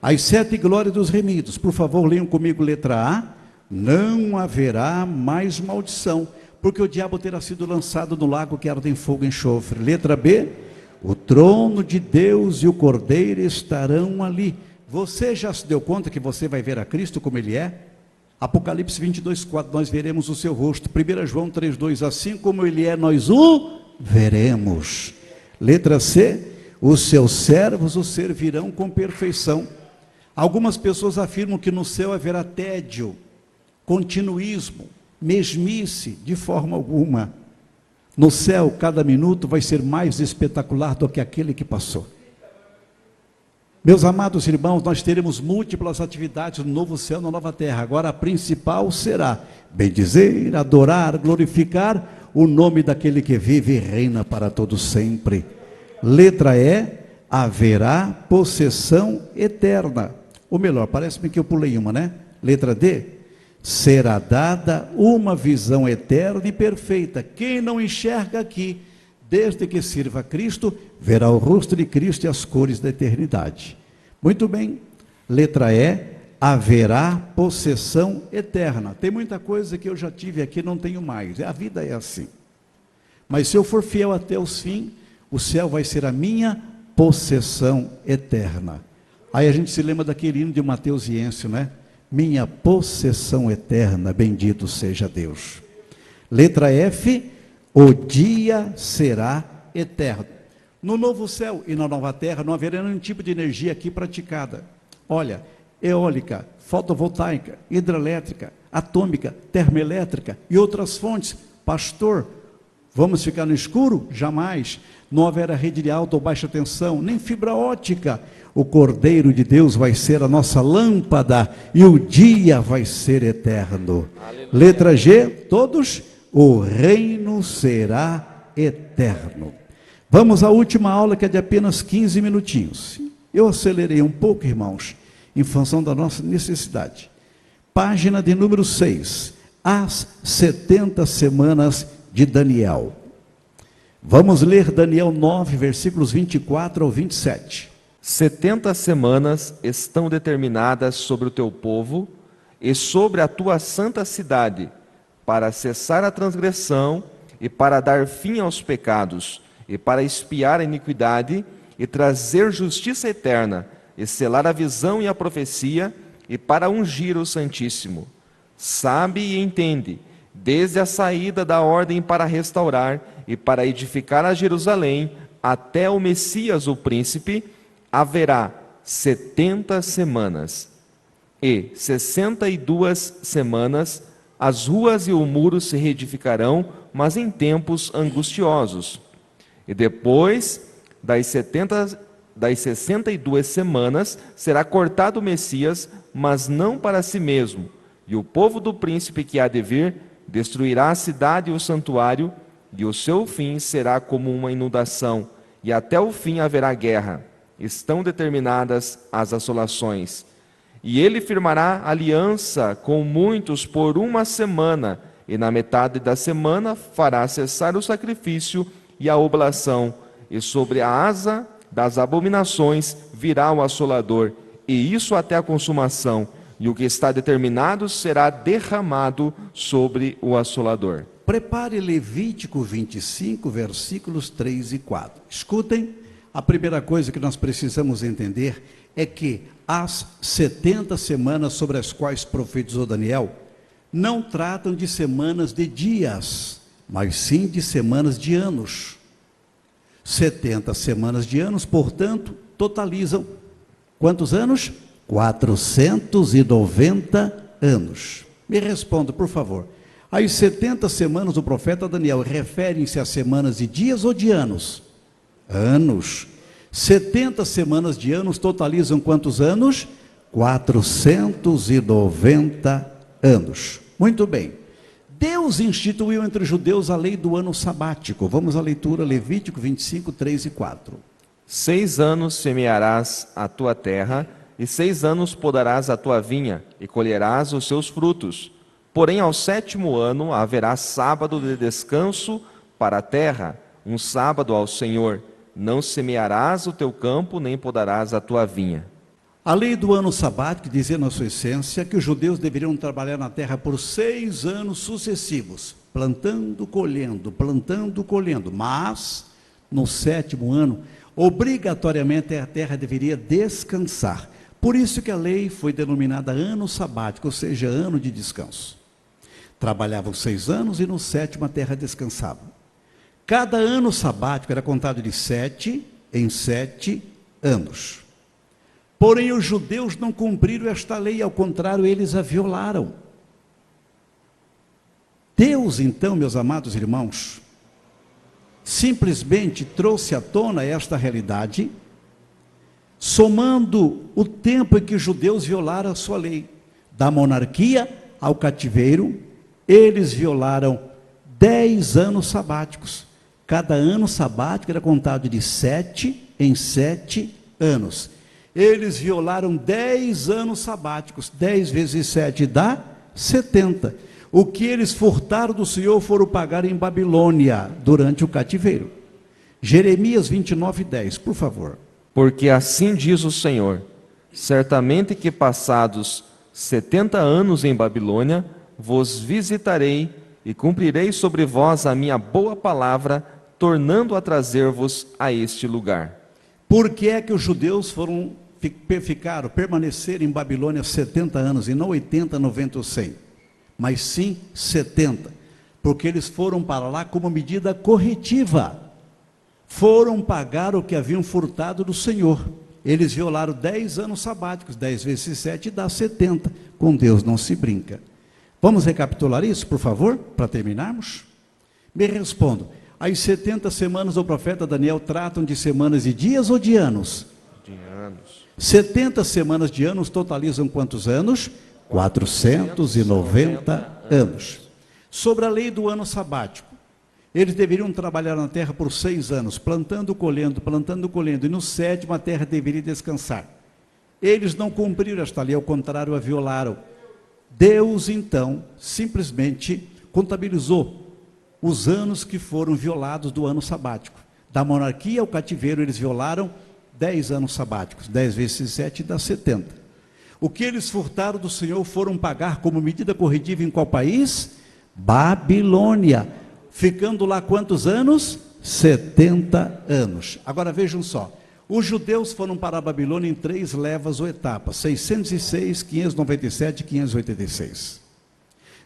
As 7 glórias dos remidos. Por favor, leiam comigo letra A. Não haverá mais maldição, porque o diabo terá sido lançado no lago que arde em fogo e enxofre. Letra B. O trono de Deus e o Cordeiro estarão ali. Você já se deu conta que você vai ver a Cristo como Ele é? Apocalipse 22:4, nós veremos o seu rosto. 1 João 3:2, assim como Ele é, nós o veremos. Letra C. Os seus servos o servirão com perfeição. Algumas pessoas afirmam que no céu haverá tédio, continuismo, mesmice. De forma alguma. No céu, cada minuto vai ser mais espetacular do que aquele que passou. Meus amados irmãos, nós teremos múltiplas atividades no novo céu e na nova terra. Agora a principal será bendizer, adorar, glorificar o nome daquele que vive e reina para todo sempre. Letra E, haverá possessão eterna. Ou melhor, parece-me que eu pulei uma, né? Letra D, será dada uma visão eterna e perfeita. Quem não enxerga aqui, desde que sirva a Cristo, verá o rosto de Cristo e as cores da eternidade. Muito bem. Letra E, haverá possessão eterna. Tem muita coisa que eu já tive aqui, não tenho mais. A vida é assim. Mas se eu for fiel até os fins, o céu vai ser a minha possessão eterna. Aí a gente se lembra daquele hino de Mateus e Encio, né? Minha possessão eterna, bendito seja Deus. Letra F, o dia será eterno. No novo céu e na nova terra não haverá nenhum tipo de energia aqui praticada. Olha, eólica, fotovoltaica, hidrelétrica, atômica, termoelétrica e outras fontes. Pastor, vamos ficar no escuro? Jamais. Não haverá rede de alta ou baixa tensão, nem fibra ótica. O Cordeiro de Deus vai ser a nossa lâmpada e o dia vai ser eterno. Aleluia. Letra G, todos, o reino será eterno. Vamos à última aula, que é de apenas 15 minutinhos. Eu acelerei um pouco, irmãos, em função da nossa necessidade. Página de número 6, as 70 semanas de Daniel. Vamos ler Daniel 9, versículos 24 ao 27. 70 semanas estão determinadas sobre o teu povo e sobre a tua santa cidade, para cessar a transgressão e para dar fim aos pecados, e para expiar a iniquidade e trazer justiça eterna, e selar a visão e a profecia, e para ungir o Santíssimo. Sabe e entende, desde a saída da ordem para restaurar e para edificar a Jerusalém, até o Messias, o príncipe, haverá 70 semanas. E 62 semanas, as ruas e o muro se reedificarão, mas em tempos angustiosos. E depois das 62 semanas, será cortado o Messias, mas não para si mesmo. E o povo do príncipe que há de vir destruirá a cidade e o santuário, e o seu fim será como uma inundação, e até o fim haverá guerra. Estão determinadas as assolações. E ele firmará aliança com muitos por 1 semana, e na metade da semana fará cessar o sacrifício e a oblação, e sobre a asa das abominações virá o assolador, e isso até a consumação, e o que está determinado será derramado sobre o assolador. Prepare Levítico 25, versículos 3 e 4. Escutem, a primeira coisa que nós precisamos entender é que as 70 semanas sobre as quais profetizou Daniel não tratam de semanas de dias, mas sim de semanas de anos. 70 semanas de anos, portanto, totalizam quantos anos? 490 anos. Me responda, por favor. As 70 semanas do profeta Daniel referem-se a semanas de dias ou de anos? Anos. 70 semanas de anos totalizam quantos anos? 490 anos. Muito bem. Deus instituiu entre os judeus a lei do ano sabático. Vamos à leitura, Levítico 25, 3 e 4. 6 anos semearás a tua terra, e 6 anos podarás a tua vinha, e colherás os seus frutos. Porém, ao 7º ano haverá sábado de descanso para a terra, um sábado ao Senhor. Não semearás o teu campo, nem podarás a tua vinha. A lei do ano sabático dizia na sua essência que os judeus deveriam trabalhar na terra por 6 anos sucessivos, plantando, colhendo, mas no 7º ano, obrigatoriamente a terra deveria descansar. Por isso que a lei foi denominada ano sabático, ou seja, ano de descanso. Trabalhavam 6 anos e no 7º a terra descansava. Cada ano sabático era contado de 7 em 7 anos. Porém, os judeus não cumpriram esta lei, ao contrário, eles a violaram. Deus, então, meus amados irmãos, simplesmente trouxe à tona esta realidade, somando o tempo em que os judeus violaram a sua lei. Da monarquia ao cativeiro, eles violaram 10 anos sabáticos. Cada ano sabático era contado de 7 em 7 anos. Eles violaram 10 anos sabáticos. 10 vezes 7 dá 70. O que eles furtaram do Senhor foram pagar em Babilônia durante o cativeiro. Jeremias 29, 10, por favor. Porque assim diz o Senhor: certamente que passados 70 anos em Babilônia, vos visitarei e cumprirei sobre vós a minha boa palavra, tornando a trazer-vos a este lugar. Por que é que os judeus permaneceram em Babilônia 70 anos, e não 80, 90 ou 100? Mas sim 70, porque eles foram para lá como medida corretiva, foram pagar o que haviam furtado do Senhor. Eles violaram 10 anos sabáticos, 10 vezes 7 dá 70. Com Deus não se brinca. Vamos recapitular isso, por favor, para terminarmos? Me respondam. As 70 semanas do profeta Daniel tratam de semanas de dias ou de anos? De anos. 70 semanas de anos totalizam quantos anos? 490 anos. Sobre a lei do ano sabático, eles deveriam trabalhar na terra por 6 anos, plantando, colhendo, e no 7º a terra deveria descansar. Eles não cumpriram esta lei, ao contrário, a violaram. Deus, então, simplesmente contabilizou os anos que foram violados do ano sabático. Da monarquia ao cativeiro, eles violaram 10 anos sabáticos, 10 vezes 7 dá 70. O que eles furtaram do Senhor foram pagar como medida corretiva em qual país? Babilônia. Ficando lá quantos anos? 70 anos. Agora vejam só, os judeus foram para a Babilônia em 3 levas ou etapas, 606, 597 e 586.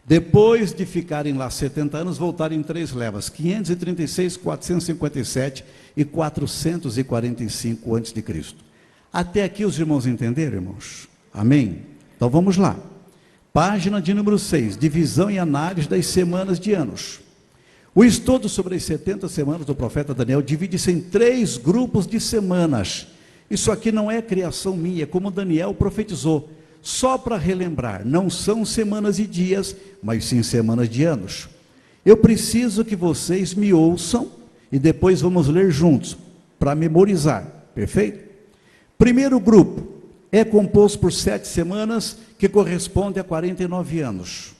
Depois de ficarem lá 70 anos, voltaram em 3 levas, 536, 457 e 445 a.C. Até aqui os irmãos entenderam, irmãos? Amém? Então vamos lá. Página de número 6, divisão e análise das semanas de anos. O estudo sobre as 70 semanas do profeta Daniel divide-se em 3 grupos de semanas. Isso aqui não é criação minha, é como Daniel profetizou. Só para relembrar, não são semanas e dias, mas sim semanas de anos. Eu preciso que vocês me ouçam e depois vamos ler juntos, para memorizar, perfeito? Primeiro grupo é composto por 7 semanas, que corresponde a 49 anos.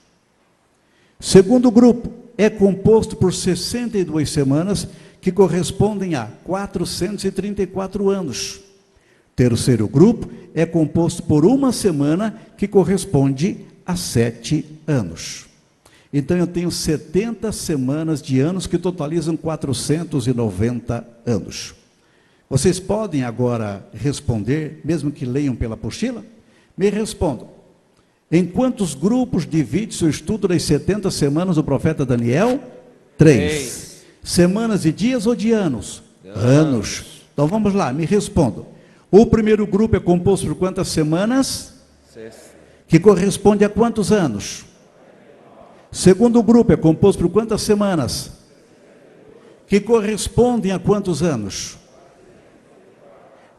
Segundo grupo é composto por 62 semanas, que correspondem a 434 anos. Terceiro grupo é composto por 1 semana, que corresponde a 7 anos. Então eu tenho 70 semanas de anos, que totalizam 490 anos. Vocês podem agora responder, mesmo que leiam pela apostila? Me respondam. Em quantos grupos divide-se o estudo das 70 semanas do profeta Daniel? 3. Semanas de dias ou de anos? Anos. Então vamos lá, me respondam. O primeiro grupo é composto por quantas semanas? 6. Que corresponde a quantos anos? Segundo grupo é composto por quantas semanas? Que correspondem a quantos anos?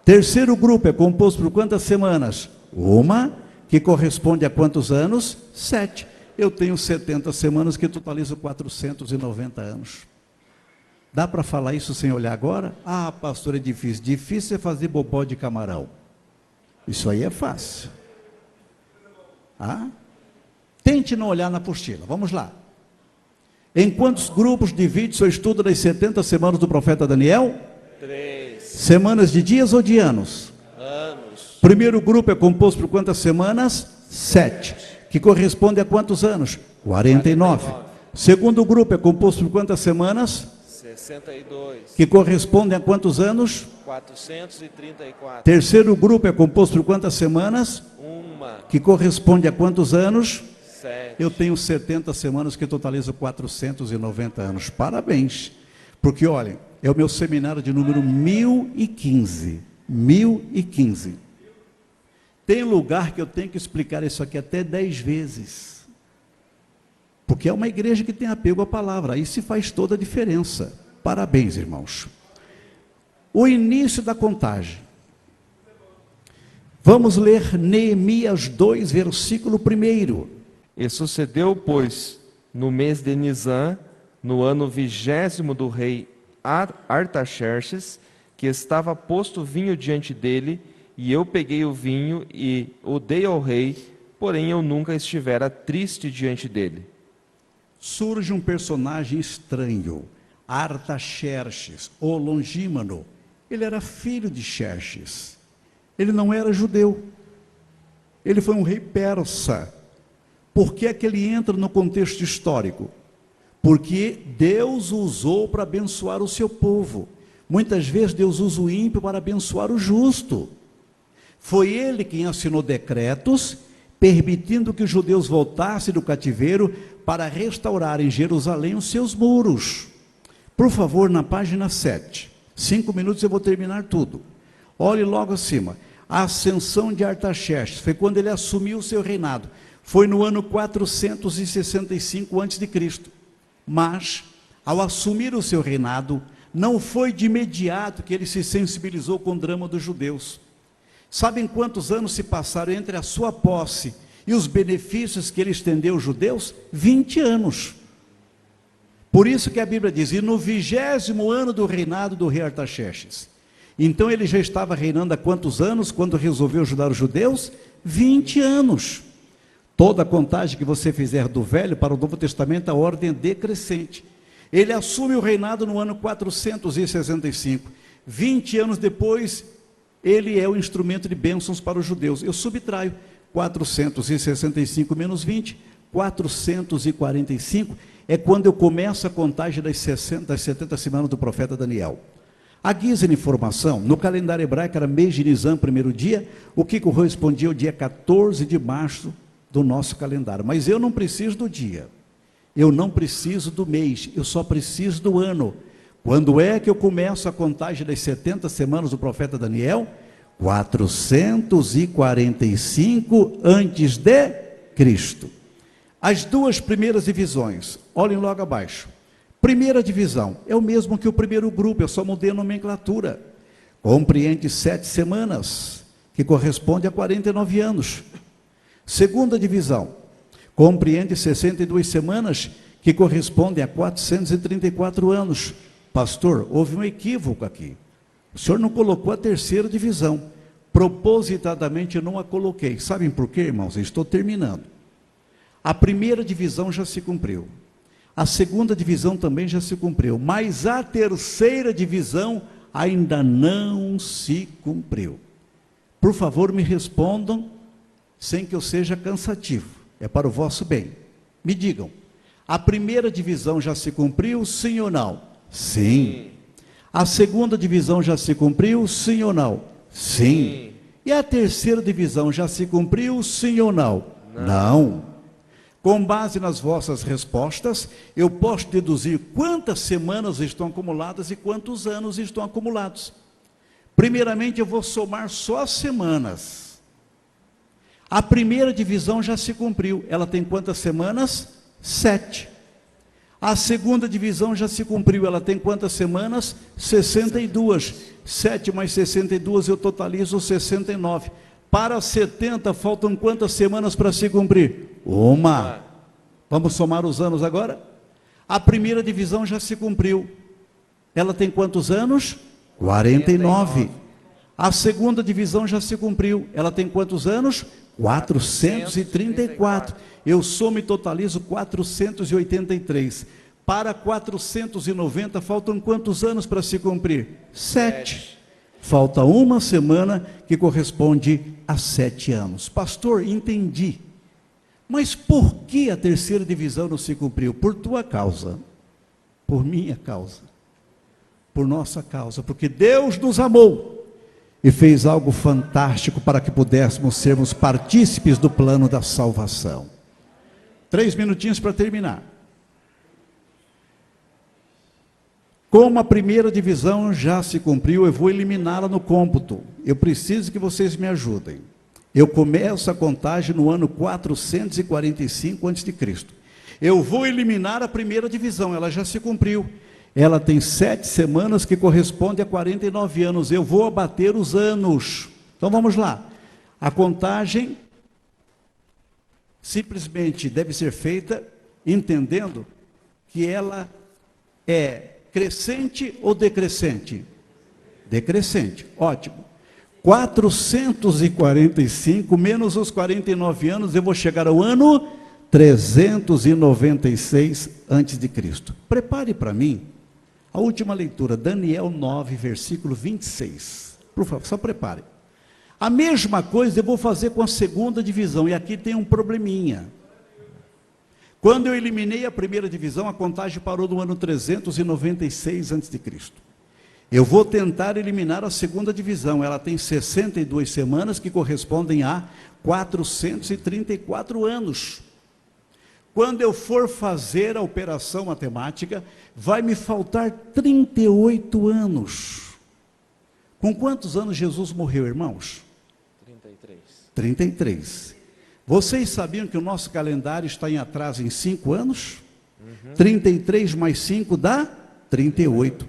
Terceiro grupo é composto por quantas semanas? 1, que corresponde a quantos anos? 7. Eu tenho 70 semanas, que totalizam 490 anos. Dá para falar isso sem olhar agora? Ah, pastor, é difícil. Difícil é fazer bobó de camarão. Isso aí é fácil. Ah? Tente não olhar na apostila. Vamos lá. Em quantos grupos divide-se o estudo das 70 semanas do profeta Daniel? 3. Semanas de dias ou de anos? Anos. Primeiro grupo é composto por quantas semanas? 7. Que corresponde a quantos anos? 49. Segundo grupo é composto por quantas semanas? 62. Que correspondem a quantos anos? 434. Terceiro grupo é composto por quantas semanas? 1. Que corresponde a quantos anos? 7. Eu tenho 70 semanas, que totalizam 490 anos. Parabéns. Porque, olhem, é o meu seminário de número 1015. 1015. Tem lugar que eu tenho que explicar isso aqui até 10 vezes. Porque é uma igreja que tem apego à palavra. Aí se faz toda a diferença. Parabéns, irmãos. O início da contagem. Vamos ler Neemias 2, versículo 1. E sucedeu, pois, no mês de Nisan, no ano 20º do rei Artaxerxes, que estava posto vinho diante dele, e eu peguei o vinho e o dei ao rei, porém eu nunca estivera triste diante dele. Surge um personagem estranho, Artaxerxes, ou Longímano. Ele era filho de Xerxes. Ele não era judeu. Ele foi um rei persa. Por que é que ele entra no contexto histórico? Porque Deus o usou para abençoar o seu povo. Muitas vezes Deus usa o ímpio para abençoar o justo. Foi ele quem assinou decretos, permitindo que os judeus voltassem do cativeiro para restaurar em Jerusalém os seus muros. Por favor, na página 7. 5 minutos eu vou terminar tudo. Olhe logo acima. A ascensão de Artaxerxes foi quando ele assumiu o seu reinado. Foi no ano 465 a.C. Mas, ao assumir o seu reinado, não foi de imediato que ele se sensibilizou com o drama dos judeus. Sabem quantos anos se passaram entre a sua posse e os benefícios que ele estendeu aos judeus? 20 anos. Por isso que a Bíblia diz, e no 20º ano do reinado do rei Artaxerxes. Então ele já estava reinando há quantos anos quando resolveu ajudar os judeus? 20 anos. Toda a contagem que você fizer do Velho para o Novo Testamento, a ordem é decrescente. Ele assume o reinado no ano 465. 20 anos depois, ele é o instrumento de bênçãos para os judeus. Eu subtraio 465 menos 20, 445, é quando eu começo a contagem das 70 semanas do profeta Daniel. A guisa de informação, no calendário hebraico era mês de Nisan, primeiro dia, o que correspondia ao dia 14 de março do nosso calendário. Mas eu não preciso do dia, eu não preciso do mês, eu só preciso do ano. Quando é que eu começo a contagem das 70 semanas do profeta Daniel? 445 antes de Cristo. As duas primeiras divisões, olhem logo abaixo. Primeira divisão, é o mesmo que o primeiro grupo, eu só mudei a nomenclatura. Compreende 7 semanas, que corresponde a 49 anos. Segunda divisão, compreende 62 semanas, que correspondem a 434 anos. Pastor, houve um equívoco aqui. O senhor não colocou a terceira divisão. Propositadamente eu não a coloquei. Sabem por quê, irmãos? Eu estou terminando. A primeira divisão já se cumpriu. A segunda divisão também já se cumpriu. Mas a terceira divisão ainda não se cumpriu. Por favor, me respondam sem que eu seja cansativo. É para o vosso bem. Me digam. A primeira divisão já se cumpriu, sim ou não? Sim. A segunda divisão já se cumpriu, sim ou não? Sim. E a terceira divisão já se cumpriu, sim ou não? Não. Com base nas vossas respostas, eu posso deduzir quantas semanas estão acumuladas e quantos anos estão acumulados. Primeiramente, eu vou somar só as semanas. A primeira divisão já se cumpriu. Ela tem quantas semanas? 7. A segunda divisão já se cumpriu. Ela tem quantas semanas? 62. 7 mais 62 eu totalizo 69. Para 70 faltam quantas semanas para se cumprir? Uma. Vamos somar os anos agora? A primeira divisão já se cumpriu. Ela tem quantos anos? 49. A segunda divisão já se cumpriu. Ela tem quantos anos? 434. Eu somo e totalizo 483. Para 490 faltam quantos anos para se cumprir? 7. Falta uma semana que corresponde a 7 anos. Pastor, entendi. Mas por que a terceira divisão não se cumpriu? Por tua causa, por minha causa, por nossa causa, porque Deus nos amou e fez algo fantástico para que pudéssemos sermos partícipes do plano da salvação. 3 minutinhos para terminar. Como a primeira divisão já se cumpriu, eu vou eliminá-la no cômputo. Eu preciso que vocês me ajudem. Eu começo a contagem no ano 445 a.C. Eu vou eliminar a primeira divisão, ela já se cumpriu. Ela tem 7 semanas que corresponde a 49 anos. Eu vou abater os anos. Então vamos lá. A contagem simplesmente deve ser feita entendendo que ela é crescente ou decrescente? Decrescente, ótimo. 445 menos os 49 anos, eu vou chegar ao ano 396 antes de Cristo. Prepare para mim a última leitura, Daniel 9, versículo 26. Por favor, só prepare. A mesma coisa eu vou fazer com a segunda divisão, e aqui tem um probleminha. Quando eu eliminei a primeira divisão, a contagem parou no ano 396 a.C. Eu vou tentar eliminar a segunda divisão, ela tem 62 semanas que correspondem a 434 anos. Quando eu for fazer a operação matemática, vai me faltar 38 anos. Com quantos anos Jesus morreu, irmãos? 33. 33. Vocês sabiam que o nosso calendário está em atraso em 5 anos? 33 mais 5 dá 38.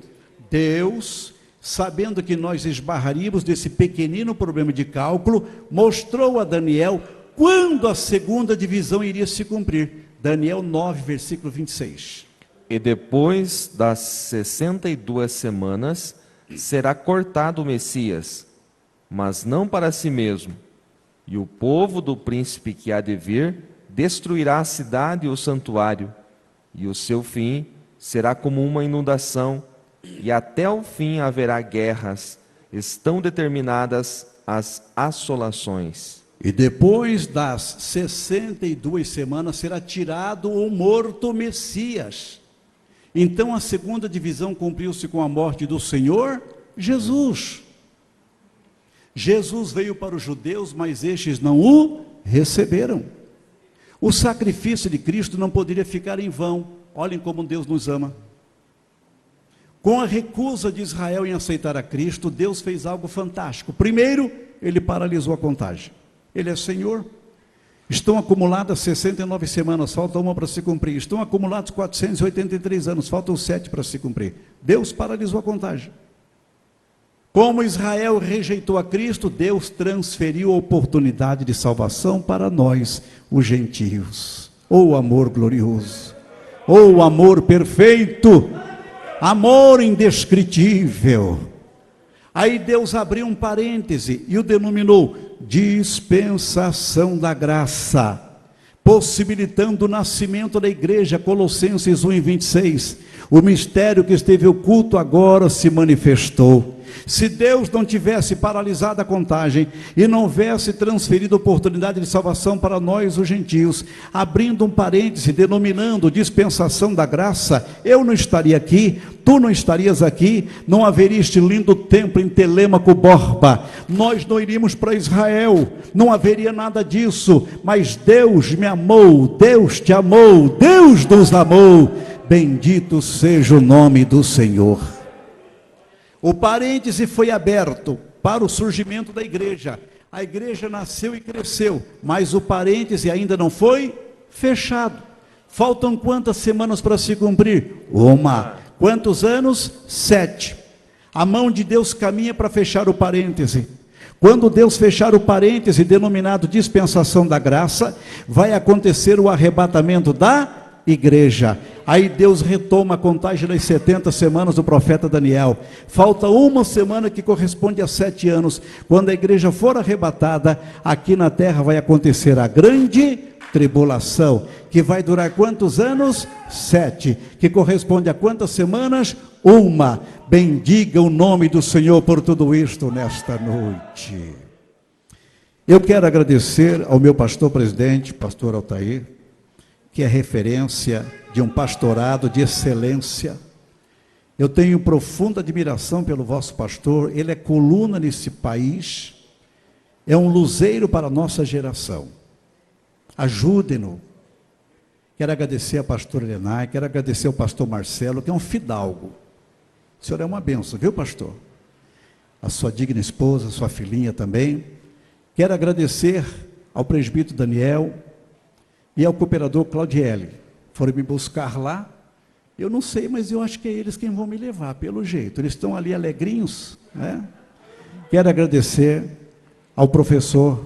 Deus, sabendo que nós esbarraríamos desse pequenino problema de cálculo, mostrou a Daniel quando a segunda divisão iria se cumprir. Daniel 9, versículo 26. E depois das 62 semanas, será cortado o Messias, mas não para si mesmo. E o povo do príncipe que há de vir destruirá a cidade e o santuário, e o seu fim será como uma inundação, e até o fim haverá guerras, estão determinadas as assolações. E depois das 62 semanas será tirado o morto Messias. Então a segunda divisão cumpriu-se com a morte do Senhor Jesus. Jesus veio para os judeus, mas estes não o receberam. O sacrifício de Cristo não poderia ficar em vão. Olhem como Deus nos ama. Com a recusa de Israel em aceitar a Cristo, Deus fez algo fantástico. Primeiro, ele paralisou a contagem. Ele é Senhor. Estão acumuladas 69 semanas, falta uma para se cumprir. Estão acumulados 483 anos, faltam 7 para se cumprir. Deus paralisou a contagem. Como Israel rejeitou a Cristo, Deus transferiu a oportunidade de salvação para nós, os gentios. Oh, amor glorioso! Oh, amor perfeito! Amor indescritível! Aí Deus abriu um parêntese e o denominou dispensação da graça, possibilitando o nascimento da igreja, Colossenses 1:26. O mistério que esteve oculto agora se manifestou. Se Deus não tivesse paralisado a contagem e não houvesse transferido a oportunidade de salvação para nós, os gentios, abrindo um parêntese, denominando dispensação da graça, eu não estaria aqui, tu não estarias aqui, não haveria este lindo templo em Telêmaco Borba, nós não iríamos para Israel, não haveria nada disso, mas Deus me amou, Deus te amou, Deus nos amou, bendito seja o nome do Senhor. O parêntese foi aberto para o surgimento da igreja. A igreja nasceu e cresceu, mas o parêntese ainda não foi fechado. Faltam quantas semanas para se cumprir? Uma. Quantos anos? 7. A mão de Deus caminha para fechar o parêntese. Quando Deus fechar o parêntese, denominado dispensação da graça, vai acontecer o arrebatamento da igreja. Aí Deus retoma a contagem das 70 semanas do profeta Daniel. Falta uma semana que corresponde a 7 anos. Quando a igreja for arrebatada, aqui na terra vai acontecer a grande tribulação, que vai durar quantos anos? 7. Que corresponde a quantas semanas? Uma. Bendiga o nome do Senhor por tudo isto nesta noite. Eu quero agradecer ao meu pastor presidente, pastor Altair, que é referência de um pastorado de excelência. Eu tenho profunda admiração pelo vosso pastor, ele é coluna nesse país, é um luzeiro para a nossa geração. Ajudem-no. Quero agradecer a pastora Lenay, quero agradecer ao pastor Marcelo, que é um fidalgo. O senhor é uma bênção, viu, pastor? A sua digna esposa, a sua filhinha também. Quero agradecer ao presbítero Daniel e ao cooperador Claudiele. Foram me buscar lá, eu não sei, mas eu acho que é eles quem vão me levar, pelo jeito, eles estão ali alegrinhos, né? Quero agradecer ao professor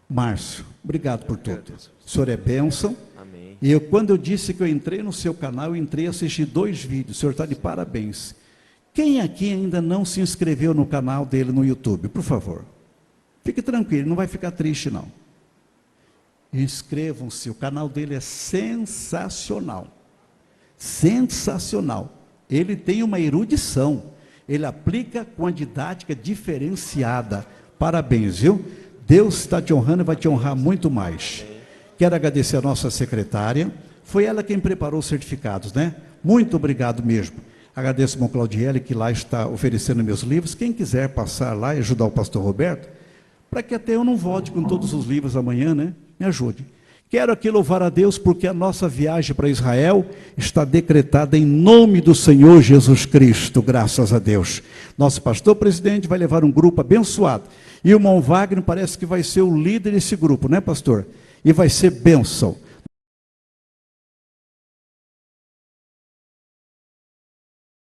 Márcio, obrigado por tudo, o senhor é bênção. Amém. E quando eu disse que eu entrei no seu canal, eu entrei e assisti 2 vídeos, o senhor está de parabéns. Quem aqui ainda não se inscreveu no canal dele no YouTube, por favor, fique tranquilo, não vai ficar triste não. Inscrevam-se, o canal dele é sensacional, sensacional, ele tem uma erudição, ele aplica com a didática diferenciada, parabéns, viu? Deus está te honrando e vai te honrar muito mais. Quero agradecer a nossa secretária, foi ela quem preparou os certificados, né? Muito obrigado mesmo. Agradeço ao irmão Claudiele, que lá está oferecendo meus livros, quem quiser passar lá e ajudar o pastor Roberto, para que até eu não volte com todos os livros amanhã, né? Me ajude. Quero aqui louvar a Deus porque a nossa viagem para Israel está decretada em nome do Senhor Jesus Cristo, graças a Deus. Nosso pastor presidente vai levar um grupo abençoado. E o irmão Wagner parece que vai ser o líder desse grupo, né, pastor? E vai ser bênção.